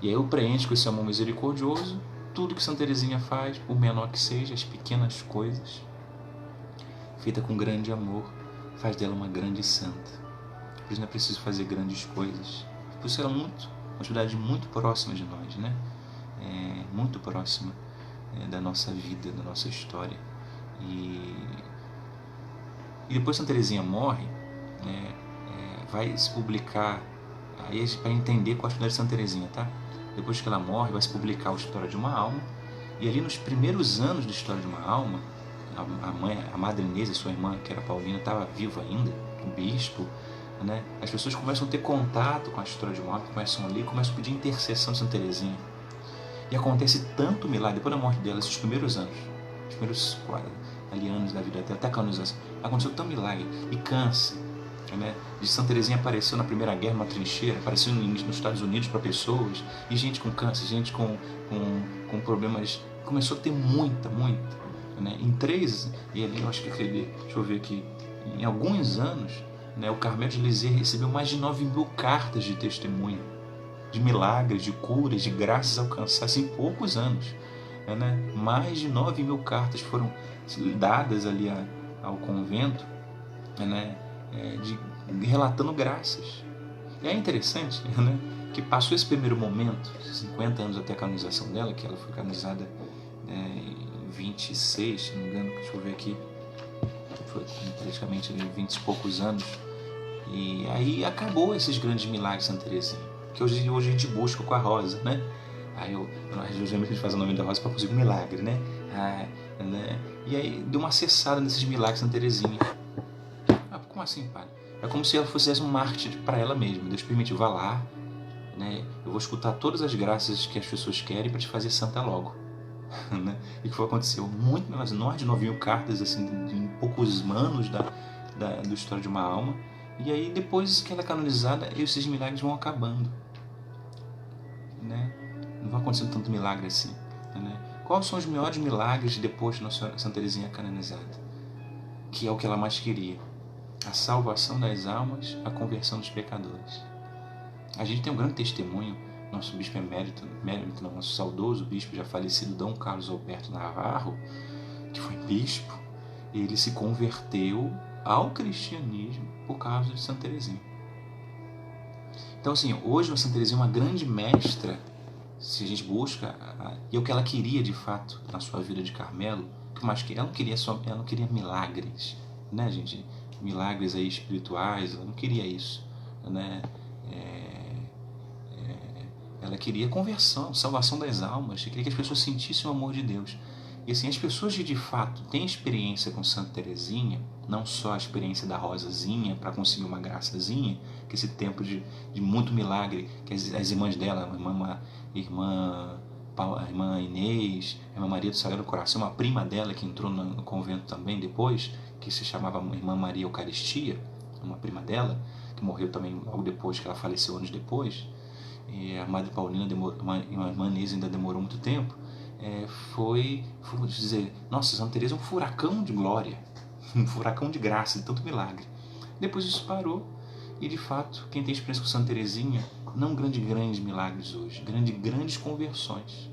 S2: E aí eu preencho com esse amor misericordioso tudo que Santa Teresinha faz, por menor que seja, as pequenas coisas, feita com grande amor, faz dela uma grande santa. Por isso não é preciso fazer grandes coisas. Por isso ela é uma atividade muito próxima de nós, né? Muito próxima da nossa vida, da nossa história. E depois Santa Teresinha morre, vai se publicar, aí para entender qual é a atividade de Santa Teresinha, tá? Depois que ela morre, vai se publicar a História de uma Alma, e ali nos primeiros anos da História de uma Alma, a Madre Inês, a sua irmã, que era Paulina, estava viva ainda, o bispo, né? As pessoas começam a ter contato com a História de uma Alma, começam a ler, começam a pedir intercessão de Santa Teresinha. E acontece tanto milagre, depois da morte dela, esses primeiros anos, os primeiros anos da vida dela, até a canonização, aconteceu tanto milagre, e câncer, né? De Santa Teresinha apareceu na Primeira Guerra, uma trincheira, apareceu nos Estados Unidos para pessoas, e gente com câncer, gente com problemas, começou a ter muita, né? Em 3, e ali eu acho que deixa eu ver aqui, em alguns anos, né, o Carmelo de Lisieux recebeu mais de 9.000 cartas de testemunho, de milagres, de curas, de graças alcançadas em poucos anos, né? Mais de 9.000 cartas foram dadas ali ao convento, né? Relatando graças. E é interessante, né, que passou esse primeiro momento, 50 anos até a canonização dela, que ela foi canonizada em 26, se não me engano, deixa eu ver aqui, foi praticamente 20 e poucos anos, e aí acabou esses grandes milagres de Santa Teresinha, que hoje a gente busca com a Rosa, né? Aí geralmente a gente faz o nome da rosa para conseguir um milagre, né? E aí deu uma cessada nesses milagres Santa Teresinha. Como assim, padre? É como se ela fosse um mártir para ela mesma. Deus permitiu, vá lá, né? Eu vou escutar todas as graças que as pessoas querem para te fazer santa logo. Né? E o que foi aconteceu? Muito mais de 9.000 cartas assim, em poucos anos do História de uma Alma. E aí depois que ela é canonizada, esses milagres vão acabando, né? Não vai acontecendo tanto milagre assim, né? Quais são os maiores milagres depois de Nossa Santa Teresinha canonizada? Que é o que ela mais queria: a salvação das almas, a conversão dos pecadores. A gente tem um grande testemunho. Nosso bispo emérito, nosso saudoso bispo já falecido, Dom Carlos Alberto Navarro, que foi bispo, ele se converteu ao cristianismo por causa de Santa Teresinha. Então, assim, hoje a Santa Teresinha é uma grande mestra, se a gente busca, e é o que ela queria de fato na sua vida de Carmelo, que ela não queria milagres, né, gente? Milagres aí espirituais, ela não queria isso, né? Ela queria conversão, salvação das almas, queria que as pessoas sentissem o amor de Deus. E assim, as pessoas que de fato têm experiência com Santa Teresinha, não só a experiência da rosazinha para conseguir uma graçazinha, que esse tempo de muito milagre, que as irmãs dela, a irmã Inês, a irmã Maria do Sagrado Coração, uma prima dela que entrou no convento também depois, que se chamava Irmã Maria Eucaristia, uma prima dela, que morreu também logo depois, que ela faleceu anos depois. E a Madre Paulina a irmã Inês ainda demorou muito tempo. Foi dizer, nossa, Santa Teresa é um furacão de glória, um furacão de graça, de tanto milagre. Depois isso parou, e de fato, quem tem experiência com Santa Teresinha, não grandes milagres hoje, grandes conversões.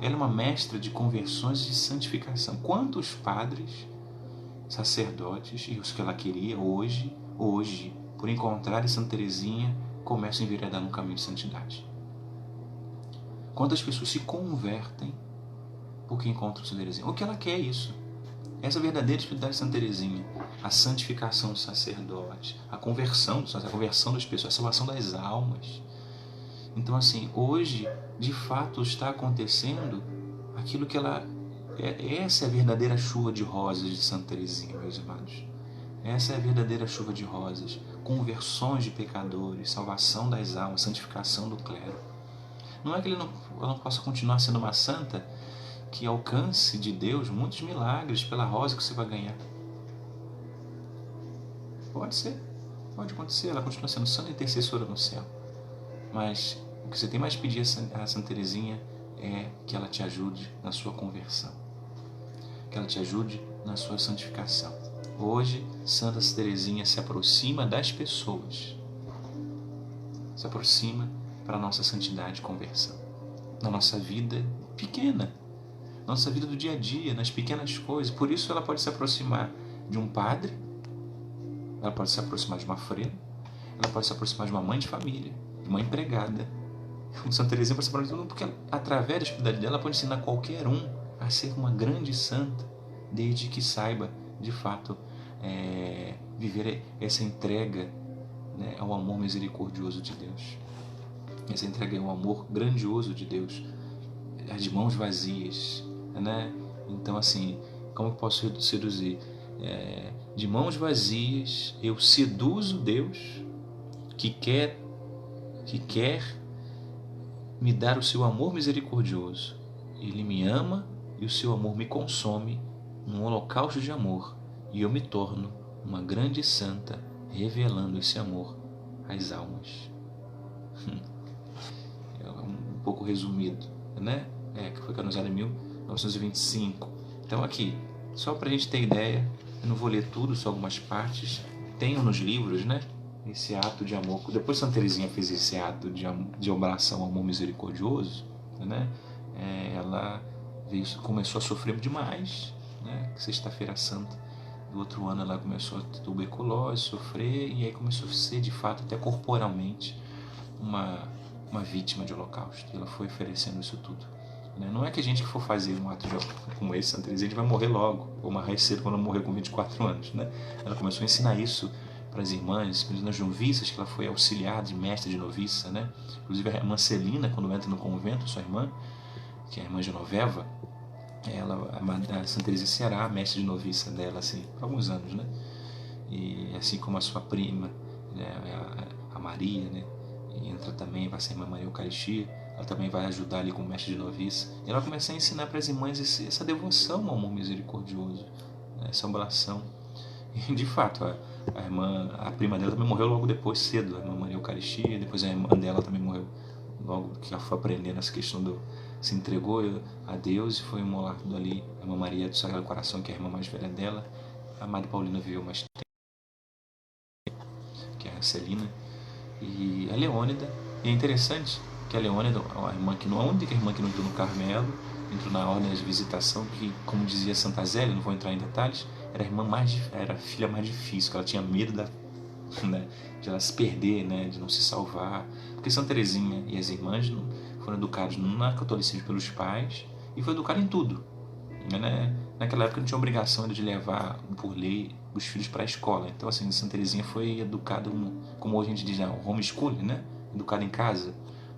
S2: Ela é uma mestra de conversões e de santificação. Quantos padres, sacerdotes, e os que ela queria hoje, por encontrarem Santa Teresinha, começam a enveredar no caminho de santidade? Quantas pessoas se convertem porque encontram Santa Teresinha? O que ela quer é isso. Essa verdadeira espiritualidade de Santa Teresinha, a santificação do sacerdote, a conversão das pessoas, a salvação das almas. Então, assim, hoje, de fato, está acontecendo aquilo que ela... Essa é a verdadeira chuva de rosas de Santa Teresinha, meus amados. Essa é a verdadeira chuva de rosas. Conversões de pecadores, salvação das almas, santificação do clero. Não é que ela não possa continuar sendo uma santa que alcance de Deus muitos milagres pela rosa que você vai ganhar. Pode ser, pode acontecer. Ela continua sendo santa intercessora no céu. Mas o que você tem mais que pedir a Santa Teresinha é que ela te ajude na sua conversão, que ela te ajude na sua santificação. Hoje, Santa Teresinha se aproxima das pessoas, se aproxima para a nossa santidade e conversão, na nossa vida pequena, nossa vida do dia a dia, nas pequenas coisas. Por isso ela pode se aproximar de um padre, ela pode se aproximar de uma freira, ela pode se aproximar de uma mãe de família, de uma empregada. Santa Teresinha pode se aproximar de todo mundo, porque através da espiritualidade dela ela pode ensinar qualquer um a ser uma grande santa, desde que saiba de fato viver essa entrega, né, ao amor misericordioso de Deus, essa entrega ao amor grandioso de Deus, de mãos vazias, né? Então, assim, como eu posso seduzir? De mãos vazias eu seduzo Deus que quer me dar o seu amor misericordioso. Ele me ama e o seu amor me consome num holocausto de amor, e eu me torno uma grande santa, revelando esse amor às almas. É um pouco resumido, né? Que foi canonizado em 1925. Então aqui, só para a gente ter ideia, eu não vou ler tudo, só algumas partes. Tenho nos livros, né? Esse ato de amor. Depois Santa Teresinha fez esse ato de oração ao amor misericordioso, né? Ela começou a sofrer demais, né? Sexta-feira Santa do outro ano ela começou a ter tuberculose, sofrer, e aí começou a ser de fato até corporalmente uma vítima de holocausto. E ela foi oferecendo isso tudo, né? Não é que a gente que for fazer um ato como esse, Santa Teresinha, a gente vai morrer logo, ou mais cedo, quando morrer com 24 anos, né? Ela começou a ensinar isso para as irmãs, nas noviças, que ela foi auxiliar de mestre de noviça, né? Inclusive a irmã Celina, quando entra no convento, sua irmã, que é a irmã Genoveva, a Santa Teresinha será a mestre de noviça dela, assim, por alguns anos, né? E assim como a sua prima, né, a Maria, né? E entra também, vai ser a irmã Maria Eucaristia, ela também vai ajudar ali como mestre de noviça. E ela começa a ensinar para as irmãs essa devoção ao amor misericordioso, né, essa oblação. E de fato, a prima dela também morreu logo depois, cedo, a irmã Maria Eucaristia, depois a irmã dela também morreu logo que ela foi aprendendo essa questão se entregou a Deus e foi imolado ali. A irmã Maria do Sagrado Coração, que é a irmã mais velha dela, a Madre Paulina viveu mais tempo, que é a Celina, e a Leônida. E é interessante que a Leônida, a única irmã que não entrou no Carmelo, entrou na ordem de visitação, que, como dizia Santa Zélia, não vou entrar em detalhes, era a filha mais difícil, que ela tinha medo de ela se perder, né, de não se salvar, porque Santa Teresinha e as irmãs foram educados no catolicismo pelos pais e foi educado em tudo, né? Naquela época não tinha obrigação de levar, por lei, os filhos para a escola. Então, assim, Santa Teresinha foi educada, como hoje a gente diz, homeschooling, né? Educada em casa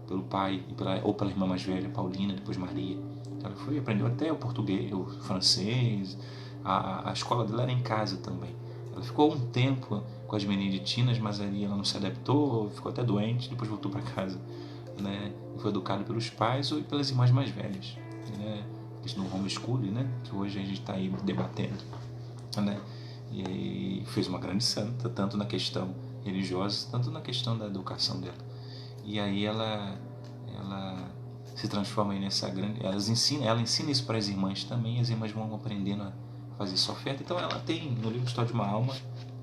S2: pelo pai ou pela irmã mais velha, Paulina, depois Maria. Ela aprendeu até o português, o francês. A escola dela era em casa também. Ela ficou um tempo com as beneditinas, mas ali ela não se adaptou, ficou até doente, depois voltou para casa, né? E foi educado pelos pais ou pelas irmãs mais velhas, né? Isso no homeschooling, né? Que hoje a gente está aí debatendo, né? E fez uma grande santa, tanto na questão religiosa, tanto na questão da educação dela. E aí ela se transforma aí nessa grande... Ela ensina isso para as irmãs também, e as irmãs vão aprendendo a fazer essa oferta. Então ela tem, no livro História de uma Alma,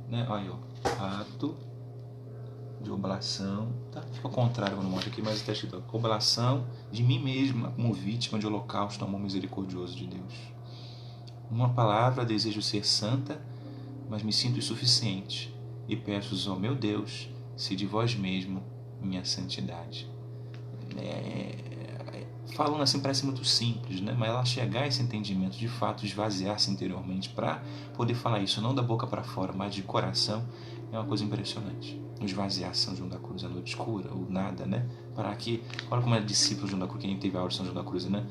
S2: né? Olha, ato de oblação, tá? Fica ao contrário quando mostra aqui, mas está escrito: oblação de mim mesma como vítima de holocausto, amor misericordioso de Deus. Uma palavra, desejo ser santa, mas me sinto insuficiente e peço ao meu Deus, se de vós mesmo minha santidade. Falando assim parece muito simples, né? Mas ela chegar a esse entendimento, de fato esvaziar-se interiormente para poder falar isso não da boca para fora, mas de coração, é uma coisa impressionante. O esvaziar São João da Cruz, a noite escura, o nada, né? Para que, olha como é discípulo de João da Cruz, quem teve a aula de São João da Cruz, né?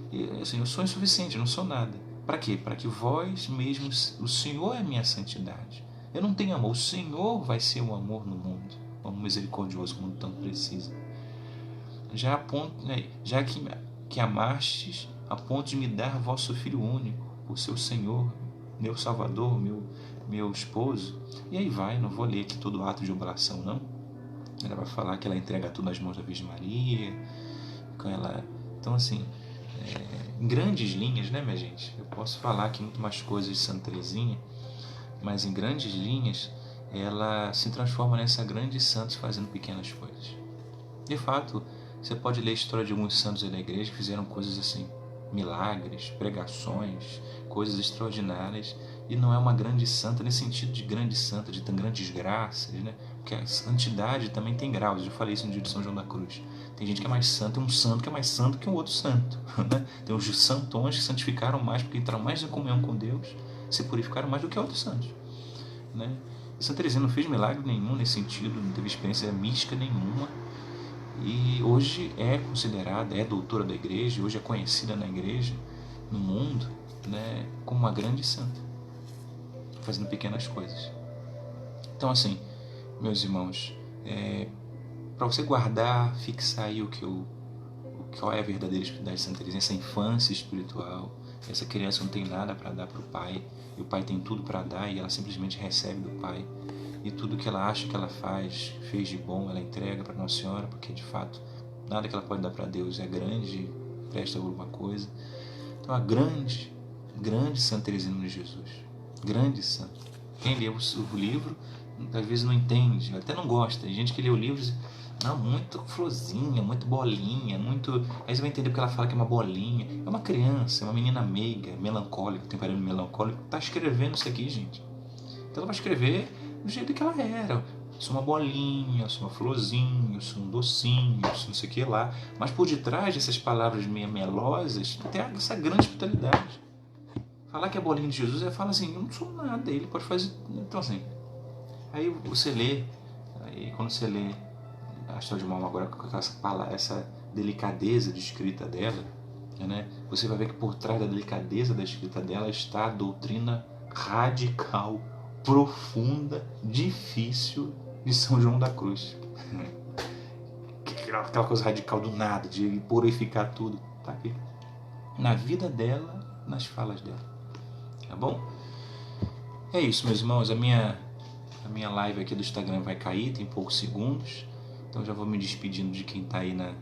S2: E, assim, eu sou insuficiente, eu não sou nada. Para quê? Para que vós mesmos, o Senhor é a minha santidade. Eu não tenho amor, o Senhor vai ser o amor no mundo, o amor misericordioso que o mundo tanto precisa. Já que amastes a ponto de me dar vosso Filho único, o seu Senhor, meu Salvador, meu esposo. E aí vai, não vou ler aqui todo o ato de oblação, não. Ela vai falar que ela entrega tudo nas mãos da Virgem Maria. Então, assim, em grandes linhas, né, minha gente? Eu posso falar aqui muito mais coisas de Santa Teresinha, mas em grandes linhas, ela se transforma nessa grande santos fazendo pequenas coisas. De fato, você pode ler a história de alguns santos da igreja que fizeram coisas assim, milagres, pregações, coisas extraordinárias, e não é uma grande santa nesse sentido de grande santa, de tão grandes graças, né? Porque a santidade também tem graus. Eu já falei isso no dia de São João da Cruz. Tem gente que é mais santo, tem um santo que é mais santo que um outro santo, né? Tem os santões que santificaram mais porque entraram mais em comunhão com Deus, se purificaram mais do que outros santos, né? E Santa Teresinha não fez milagre nenhum nesse sentido, não teve experiência mística nenhuma. E hoje é considerada, é doutora da igreja, hoje é conhecida na igreja, no mundo, né, como uma grande santa, fazendo pequenas coisas. Então, assim, meus irmãos, para você guardar, fixar aí qual é a verdadeira espiritualidade de Santa Teresinha, essa infância espiritual, essa criança não tem nada para dar para o pai, e o pai tem tudo para dar e ela simplesmente recebe do pai. E tudo que ela acha que ela fez de bom, ela entrega para Nossa Senhora, porque de fato nada que ela pode dar para Deus é grande, presta alguma coisa. Então a grande Santa Teresinha de Jesus, grande santa. Quem lê o livro às vezes não entende, até não gosta. Tem gente que lê o livro e diz: não, muito florzinha, muito bolinha, muito... Aí você vai entender porque ela fala que é uma bolinha. É uma criança, é uma menina meiga, melancólica, temperamento melancólico, está escrevendo isso aqui, gente. Então ela vai escrever do jeito que ela era. Eu sou uma bolinha, eu sou uma florzinha, eu sou um docinho, eu sou não sei o que lá. Mas por detrás dessas palavras meio melosas tem essa grande espiritualidade. Falar que é bolinha de Jesus, ela fala assim: eu não sou nada, ele pode fazer. Então, assim, Aí você lê, aí quando você lê a história de uma alma agora com essa delicadeza de escrita dela, né, você vai ver que por trás da delicadeza da escrita dela está a doutrina radical, profunda, difícil de São João da Cruz. Aquela coisa radical do nada, de purificar tudo, tá aqui. Na vida dela, nas falas dela. Tá bom? É isso, meus irmãos. A minha live aqui do Instagram vai cair, tem poucos segundos. Então já vou me despedindo de quem tá aí no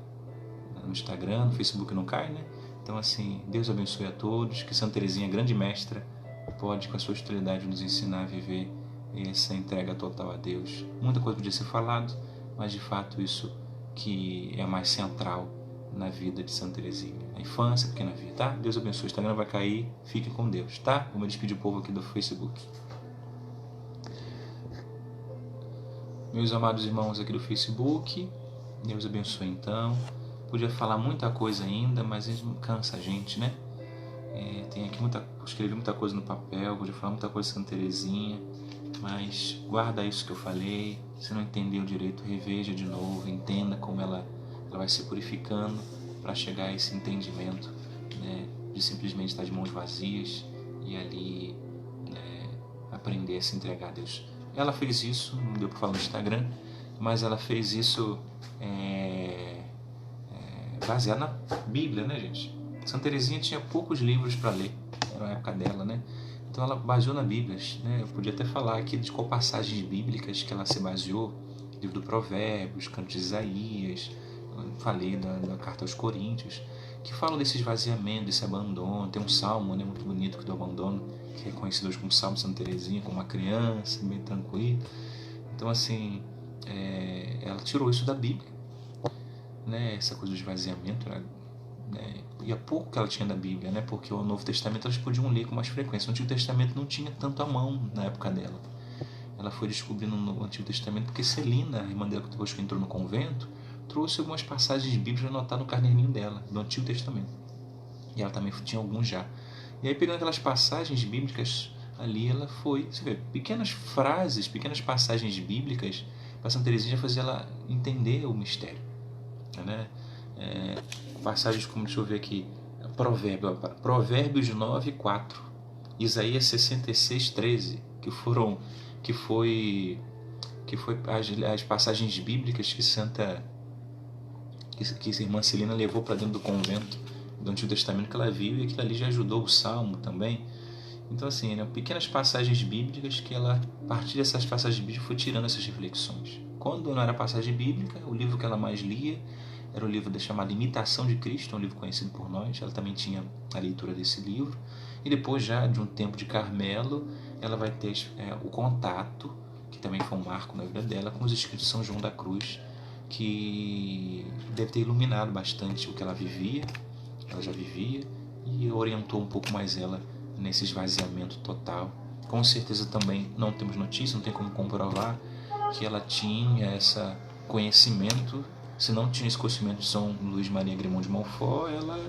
S2: Instagram, no Facebook não cai, né? Então assim, Deus abençoe a todos. Que Santa Teresinha, grande mestra, pode com a sua austeridade nos ensinar a viver essa entrega total a Deus. Muita coisa podia ser falado, mas de fato isso que é mais central na vida de Santa Teresinha. A infância, a pequena vida, tá? Deus abençoe. O Instagram vai cair. Fiquem com Deus, tá? Vou me despedir o povo aqui do Facebook. Meus amados irmãos aqui do Facebook, Deus abençoe então. Podia falar muita coisa ainda, mas cansa a gente, né? Tem aqui escrevi muita coisa no papel, podia falar muita coisa de Santa Teresinha, mas guarda isso que eu falei. Se não entendeu direito, reveja de novo, entenda como ela vai se purificando para chegar a esse entendimento, né, de simplesmente estar de mãos vazias e ali, né, aprender a se entregar a Deus. Ela fez isso, não deu para falar no Instagram, mas ela fez isso baseado na Bíblia, né, gente? Santa Teresinha tinha poucos livros para ler na época dela, né? Então ela baseou na Bíblia, né? Eu podia até falar aqui de qual passagens bíblicas que ela se baseou. Livro do Provérbios, Canto de Isaías, falei da Carta aos Coríntios, que falam desse esvaziamento, desse abandono. Tem um salmo, né, muito bonito do abandono, que é conhecido hoje como Salmo de Santa Teresinha, como uma criança, bem tranquila. Então assim, ela tirou isso da Bíblia, né? Essa coisa do esvaziamento, né? E há pouco que ela tinha da Bíblia, né? Porque o Novo Testamento elas podiam ler com mais frequência. O Antigo Testamento não tinha tanto à mão na época dela. Ela foi descobrindo no Antigo Testamento porque Celina, a irmã dela, depois que entrou no convento, trouxe algumas passagens bíblicas anotadas no caderninho dela, do Antigo Testamento. E ela também tinha alguns já. E aí, pegando aquelas passagens bíblicas ali, ela foi, você vê, pequenas frases, pequenas passagens bíblicas, para Santa Teresinha fazer ela entender o mistério, né? Passagens como, deixa eu ver aqui, Provérbios 9, 4, Isaías 66, 13, que foi as passagens bíblicas que a irmã Celina levou para dentro do convento do Antigo Testamento, que ela viu, e aquilo ali já ajudou o Salmo também. Então assim, né, pequenas passagens bíblicas que ela, a partir dessas passagens bíblicas, foi tirando essas reflexões. Quando não era passagem bíblica, o livro que ela mais lia era o livro chamado Imitação de Cristo, um livro conhecido por nós. Ela também tinha a leitura desse livro. E depois, já de um tempo de Carmelo, ela vai ter o contato, que também foi um marco na vida dela, com os escritos de São João da Cruz, que deve ter iluminado bastante o que ela vivia, ela já vivia, e orientou um pouco mais ela nesse esvaziamento total. Com certeza também não temos notícia, não tem como comprovar que ela tinha esse conhecimento. Se não tinha esse conhecimento de São Luís Maria Grimond de Montfort, ela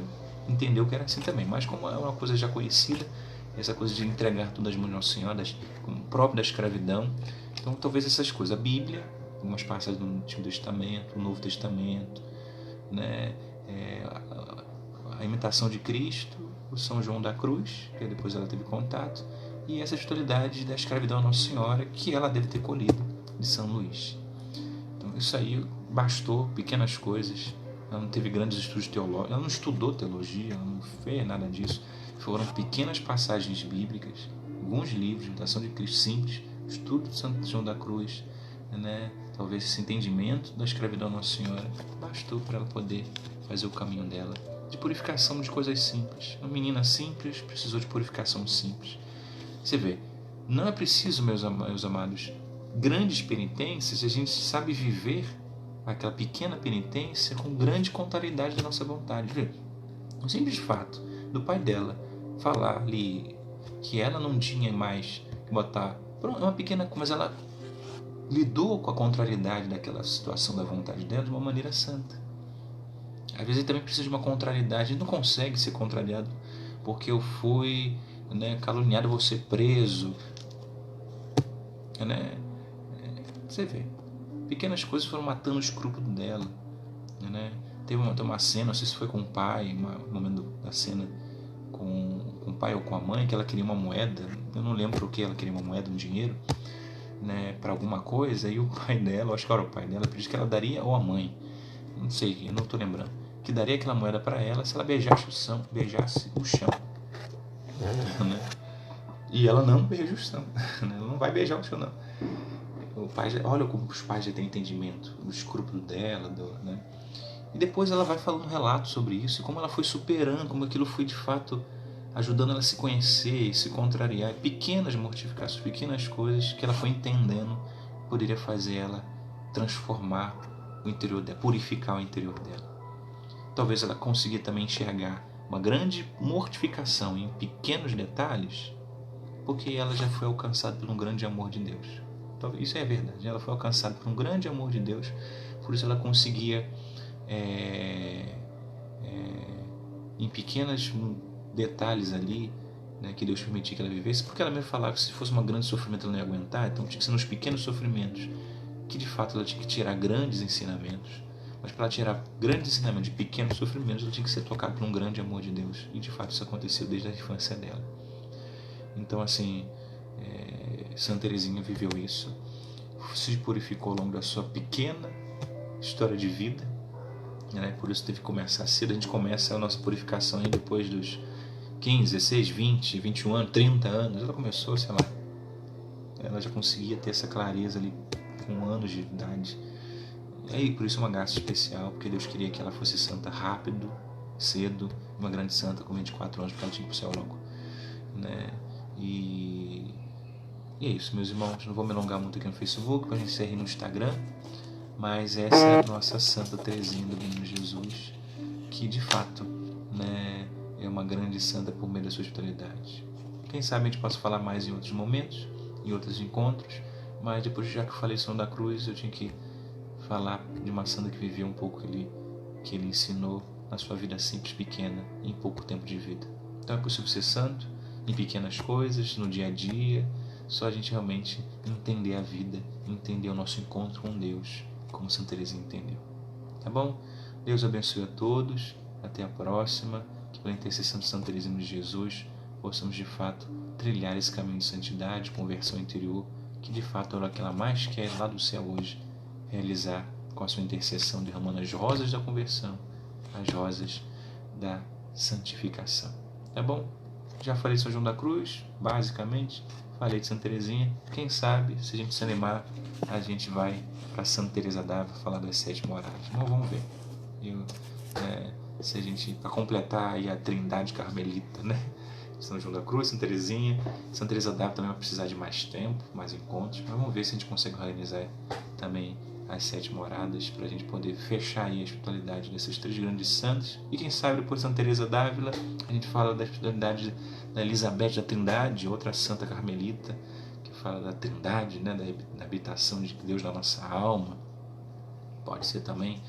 S2: entendeu que era assim também. Mas como é uma coisa já conhecida, essa coisa de entregar tudo às mãos de Nossa Senhora, como próprio da escravidão, então talvez essas coisas, a Bíblia, algumas passagens do Antigo Testamento, do Novo Testamento, né? A imitação de Cristo, o São João da Cruz, que depois ela teve contato, e essa totalidade da escravidão à Nossa Senhora, que ela deve ter colhido de São Luís. Então isso aí bastou, pequenas coisas. Ela não teve grandes estudos teológicos, ela não estudou teologia, ela não fez nada disso. Foram pequenas passagens bíblicas, alguns livros, imitação de Cristo simples, estudo de São João da Cruz, né? Talvez esse entendimento da escravidão à Nossa Senhora bastou para ela poder fazer o caminho dela de purificação de coisas simples. Uma menina simples precisou de purificação simples. Você vê, não é preciso, meus amados, grandes penitências. A gente sabe viver aquela pequena penitência com grande contrariedade da nossa vontade. O simples fato do pai dela falar ali que ela não tinha mais que botar, é uma pequena, mas ela lidou com a contrariedade daquela situação da vontade dela de uma maneira santa. Às vezes ele também precisa de uma contrariedade, ele não consegue ser contrariado porque eu fui, né, caluniado, vou ser preso, né? Você vê, pequenas coisas foram matando o escrúpulo dela, né? Tem uma cena, não sei se foi com o pai, um momento da cena com o pai ou com a mãe, que ela queria uma moeda, eu não lembro o que ela queria, uma moeda, um dinheiro, né, para alguma coisa, e o pai dela, acho que era o pai dela, pediu que ela daria, ou a mãe, não sei, eu não estou lembrando, que daria aquela moeda para ela se ela beijasse o chão, né? E ela não beija o chão, né? Ela não vai beijar o chão, não. O pai, olha como os pais já têm entendimento do escrúpulo dela, né? E depois ela vai falando um relato sobre isso, e como ela foi superando, como aquilo foi de fato ajudando ela a se conhecer e se contrariar, pequenas mortificações, pequenas coisas que ela foi entendendo poderia fazer ela transformar o interior dela, purificar o interior dela. Talvez ela consiga também enxergar uma grande mortificação em pequenos detalhes, porque ela já foi alcançada por um grande amor de Deus. Isso é verdade, ela foi alcançada por um grande amor de Deus, por isso ela conseguia em pequenos detalhes ali, né, que Deus permitia que ela vivesse, porque ela mesmo falava que se fosse um grande sofrimento ela não ia aguentar, então tinha que ser nos pequenos sofrimentos que de fato ela tinha que tirar grandes ensinamentos, mas para ela tirar grandes ensinamentos de pequenos sofrimentos ela tinha que ser tocada por um grande amor de Deus, e de fato isso aconteceu desde a infância dela. Então assim, Santa Teresinha viveu isso, se purificou ao longo da sua pequena história de vida, né? Por isso teve que começar cedo. A gente começa a nossa purificação aí depois dos 15, 16, 20, 21 anos, 30 anos. Ela começou, sei lá, ela já conseguia ter essa clareza ali com anos de idade. E aí, por isso uma graça especial, porque Deus queria que ela fosse santa rápido, cedo, uma grande santa com 24 anos, porque ela tinha que ir pro céu logo, né? E é isso, meus irmãos. Não vou me alongar muito aqui no Facebook, para a gente seguir no Instagram, mas essa é a nossa Santa Teresinha do Menino Jesus, que de fato, né, é uma grande santa por meio da sua hospitalidade. Quem sabe a gente possa falar mais em outros momentos, em outros encontros, mas depois, já que eu falei São da Cruz, eu tinha que falar de uma santa que vivia um pouco que ele ensinou na sua vida simples, pequena, em pouco tempo de vida. Então é possível ser santo em pequenas coisas, no dia a dia, só a gente realmente entender a vida, entender o nosso encontro com Deus, como Santa Teresinha entendeu. Tá bom? Deus abençoe a todos. Até a próxima. Que pela intercessão de Santa Teresinha de Jesus possamos de fato trilhar esse caminho de santidade, conversão interior, que de fato é o que ela mais quer lá do céu hoje, realizar com a sua intercessão, derramando as rosas da conversão, as rosas da santificação. Tá bom? Já falei de São João da Cruz, basicamente. Falei de Santa Teresinha. Quem sabe, se a gente se animar, a gente vai para Santa Teresa d'Ávila falar das 7 moradas. Mas vamos ver. Se a gente, para completar aí a trindade carmelita, né? São João da Cruz, Santa Teresinha. Santa Teresa d'Ávila também vai precisar de mais tempo, mais encontros. Mas vamos ver se a gente consegue organizar também as 7 moradas para a gente poder fechar aí a espiritualidade desses 3 grandes santos. E quem sabe depois de Santa Teresa d'Ávila a gente fala da espiritualidade da Elizabeth da Trindade, outra santa carmelita, que fala da Trindade, né, da habitação de Deus na nossa alma. Pode ser também.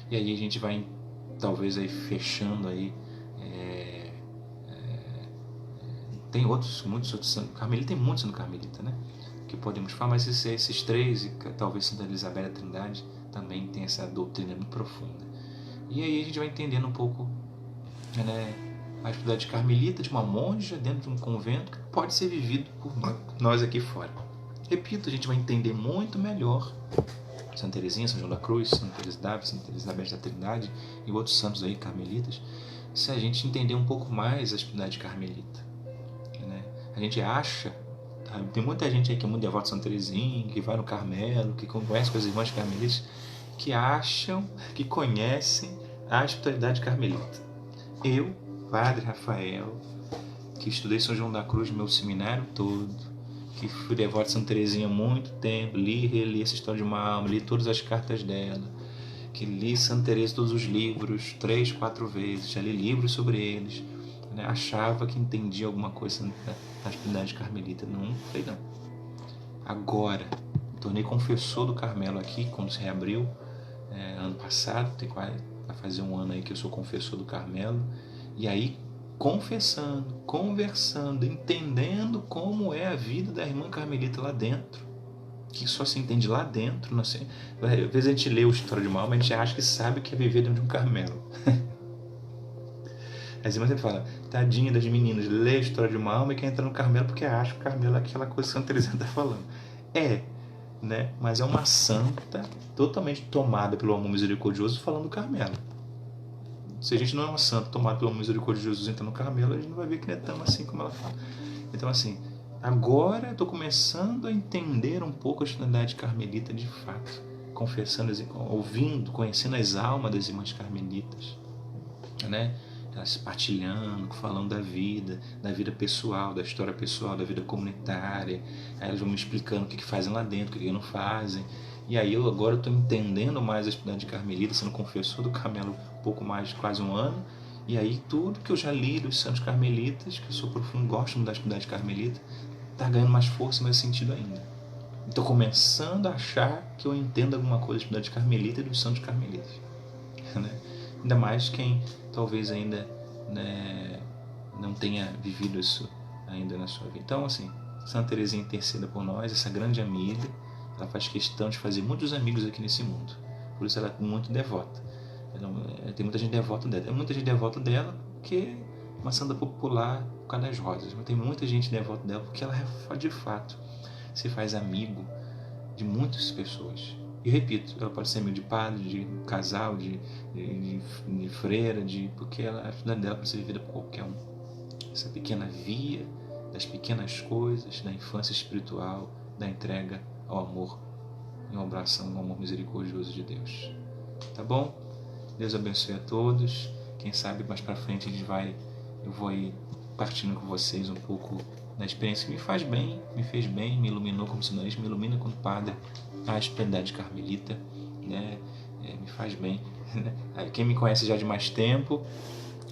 S2: E aí a gente vai talvez aí fechando aí. Tem muitos outros santos carmelitas, tem muitos santos carmelita, né, que podemos falar, mas esses 3, e talvez Santa Elizabeth da Trindade, também tem essa doutrina muito profunda. E aí a gente vai entendendo um pouco, né, a espiritualidade carmelita de uma monja dentro de um convento que pode ser vivido por nós aqui fora. Repito, a gente vai entender muito melhor Santa Teresinha, São João da Cruz, Santa Teresa d'Ávila, Santa Elizabeth da Trindade e outros santos aí carmelitas, se a gente entender um pouco mais a espiritualidade carmelita, né? A gente acha, tem muita gente aí que é muito devota de Santa Teresinha, que vai no Carmelo, que conhece com as irmãs carmelitas, que acham que conhecem a espiritualidade carmelita. Eu, Padre Rafael, que estudei São João da Cruz no meu seminário todo, que fui devoto de Santa Teresinha há muito tempo, li e reli essa história de uma alma, li todas as cartas dela, que li Santa Teresa todos os livros 3, 4 vezes, já li livros sobre eles, né? Achava que entendia alguma coisa da espiritualidade carmelita. Não, falei não. Agora, me tornei confessor do Carmelo aqui, quando se reabriu, ano passado, vai fazer um ano aí que eu sou confessor do Carmelo, e aí confessando, conversando, entendendo como é a vida da irmã carmelita lá dentro, que só se entende lá dentro. Não sei. Às vezes a gente lê o História de uma Alma, a gente acha que sabe o que é viver dentro de um Carmelo. As irmãs sempre falam, tadinha das meninas, lê a História de uma Alma e quer entrar no Carmelo porque acha que o Carmelo é aquela coisa que Santa Teresinha está falando. Né? Mas é uma santa totalmente tomada pelo amor misericordioso falando do Carmelo. Se a gente não é uma santa tomada pelo amor misericordioso entrando no Carmelo, a gente não vai ver que não é tão assim como ela fala. Então, assim, agora eu estou começando a entender um pouco a espiritualidade carmelita de fato, confessando, ouvindo, conhecendo as almas das irmãs carmelitas, né? Elas partilhando, falando da vida pessoal, da história pessoal, da vida comunitária. Aí elas vão me explicando o que fazem lá dentro, o que não fazem. E aí eu agora estou entendendo mais a espiritualidade carmelita, sendo confessor do Carmelo um pouco mais de quase um ano. E aí tudo que eu já li dos santos carmelitas, que eu sou profundo, gosto muito da espiritualidade carmelita, está ganhando mais força, mais sentido ainda. Estou começando a achar que eu entendo alguma coisa da espiritualidade carmelita e dos santos carmelitas. Né? Ainda mais quem talvez ainda, né, não tenha vivido isso ainda na sua vida. Então, assim, Santa Teresinha interceda por nós, essa grande amiga. Ela faz questão de fazer muitos amigos aqui nesse mundo. Por isso ela é muito devota. Tem muita gente devota dela. Tem muita gente devota dela porque é uma santa popular por causa das rosas. Mas tem muita gente devota dela porque ela de fato se faz amigo de muitas pessoas. E repito, ela pode ser amigo de padre, de casal, de freira, porque a vida dela pode ser vivida por qualquer um. Essa pequena via das pequenas coisas, da infância espiritual, da entrega ao amor, em uma oração ao amor misericordioso de Deus. Tá bom? Deus abençoe a todos. Quem sabe mais pra frente eu vou ir partindo com vocês um pouco da experiência que me fez bem, me iluminou como sinalista, me ilumina como padre, a espiritualidade carmelita, né? Me faz bem. Quem me conhece já de mais tempo,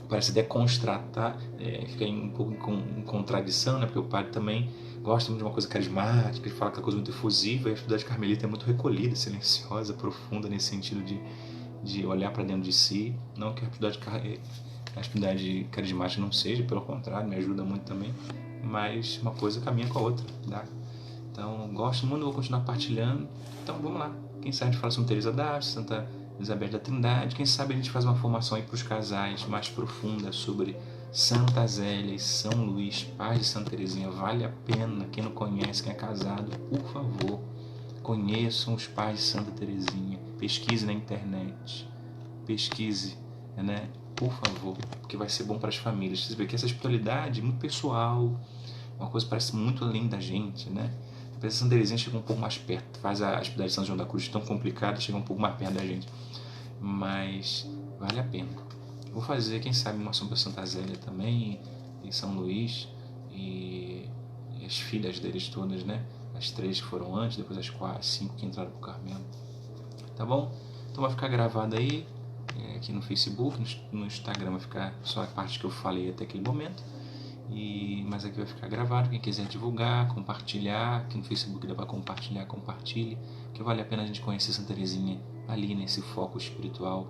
S2: parece até fica um pouco em contradição, né? Porque o padre também gosta muito de uma coisa carismática, ele fala que é uma coisa muito efusiva, e a espiritualidade carmelita é muito recolhida, silenciosa, profunda, nesse sentido de olhar para dentro de si. Não que a espiritualidade carismática não seja, pelo contrário, me ajuda muito também, mas uma coisa caminha com a outra, tá? Então, gosto muito, vou continuar partilhando. Então, vamos lá. Quem sabe a gente fala sobre Teresa d'Ávila, Santa Isabel da Trindade. Quem sabe a gente faz uma formação aí para os casais mais profunda sobre Santa Zélia e São Luís, pais de Santa Teresinha. Vale a pena. Quem não conhece, quem é casado, por favor, conheçam os pais de Santa Teresinha. Pesquise na internet. Pesquise, né? Por favor, porque vai ser bom para as famílias. Você vê que essa espiritualidade é muito pessoal, uma coisa que parece muito além da gente, né? A Santa Teresinha chega um pouco mais perto, faz a espiritualidade de São João da Cruz tão complicada, chega um pouco mais perto da gente, mas vale a pena. Vou fazer, quem sabe, uma sombra Santa Zélia também, e São Luís, e as filhas deles todas, né? As 3 que foram antes, depois as 5 que entraram pro Carmelo. Tá bom? Então vai ficar gravado aí, aqui no Facebook, no Instagram vai ficar só a parte que eu falei até aquele momento. Mas aqui vai ficar gravado. Quem quiser divulgar, compartilhar, aqui no Facebook dá para compartilhar, compartilhe, que vale a pena a gente conhecer Santa Teresinha ali nesse foco espiritual,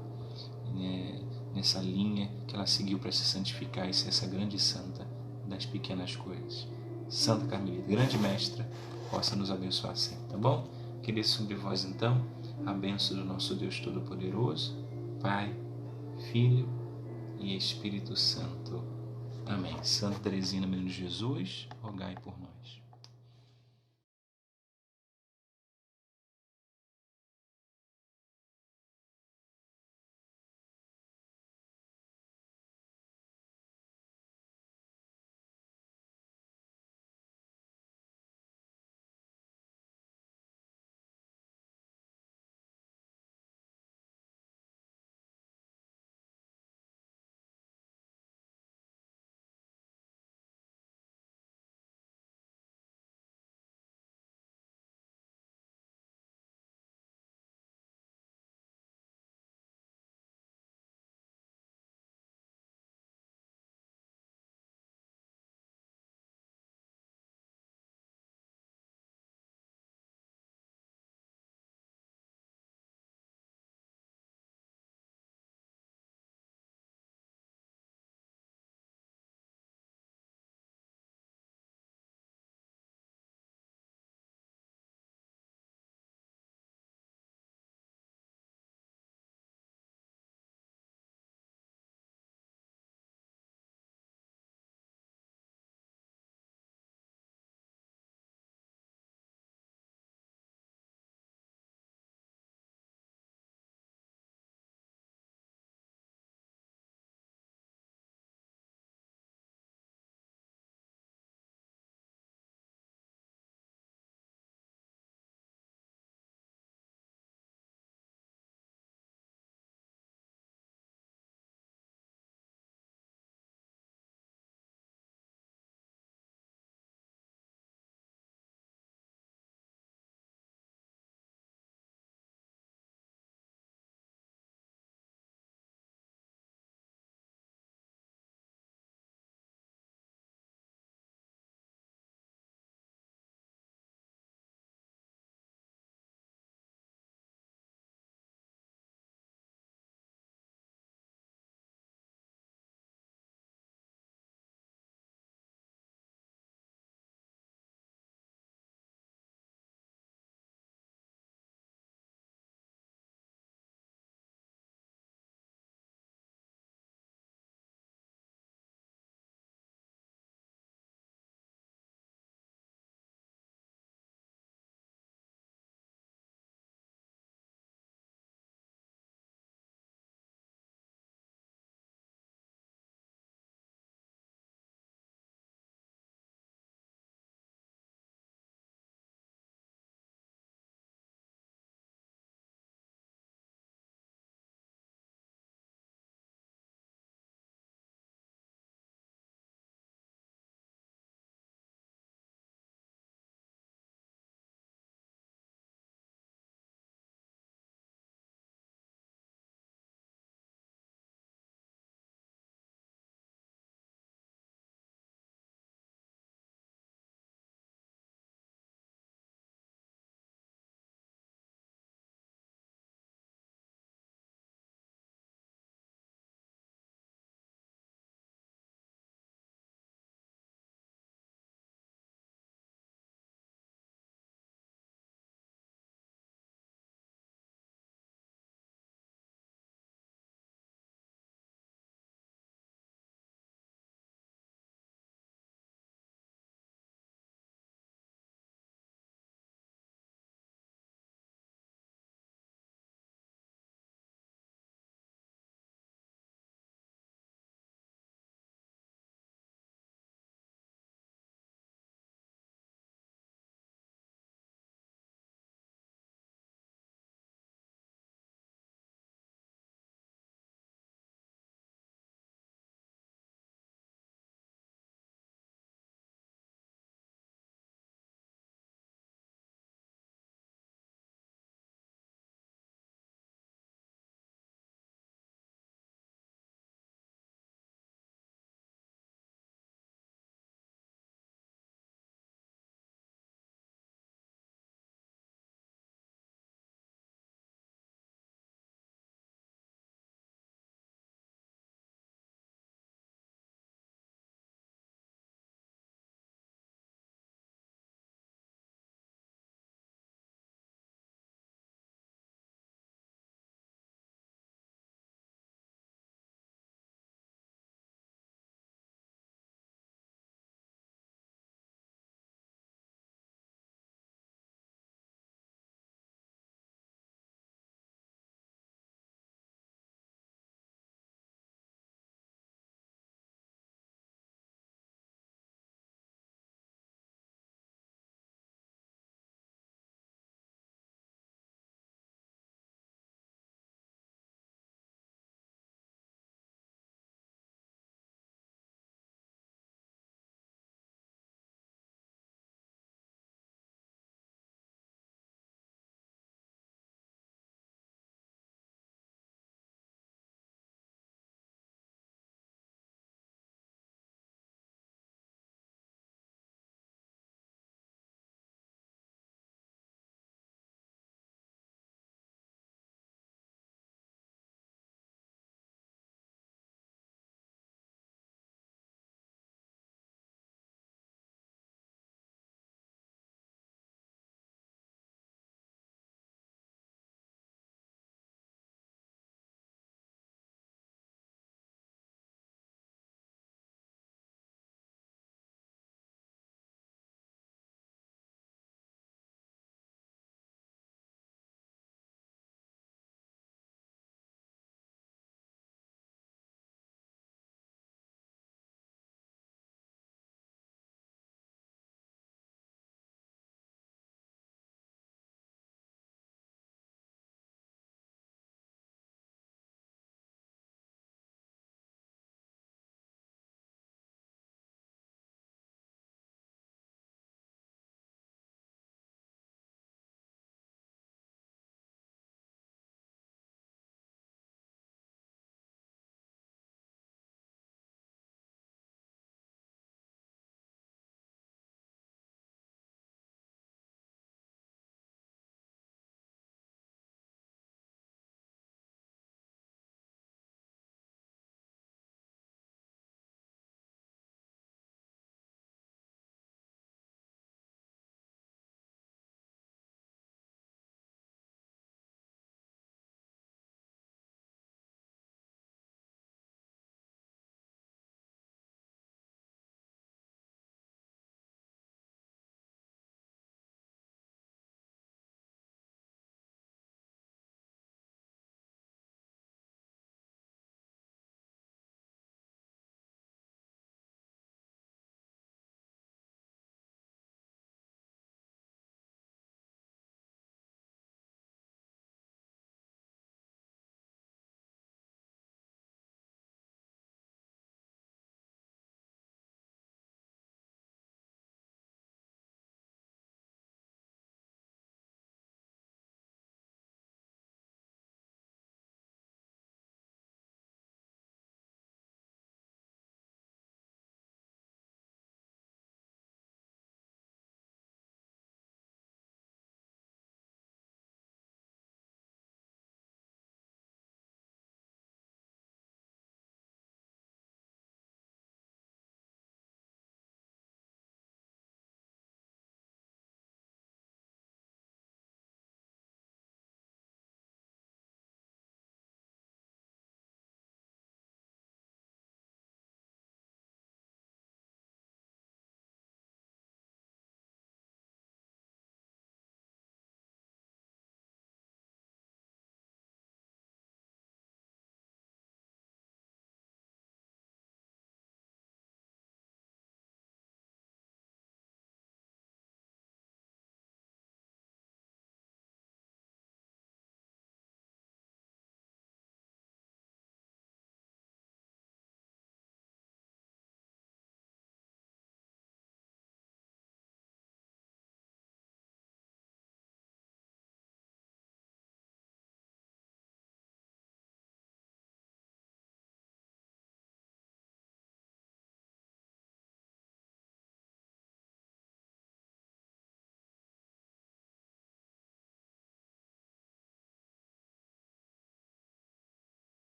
S2: né, nessa linha que ela seguiu para se santificar e ser essa grande santa das pequenas coisas. Santa Carmelita, grande mestra, possa nos abençoar sempre, tá bom? Que desça sobre vós então a bênção do nosso Deus Todo-Poderoso, Pai, Filho e Espírito Santo. Amém. Santa Teresinha, menino de Jesus, rogai por nós.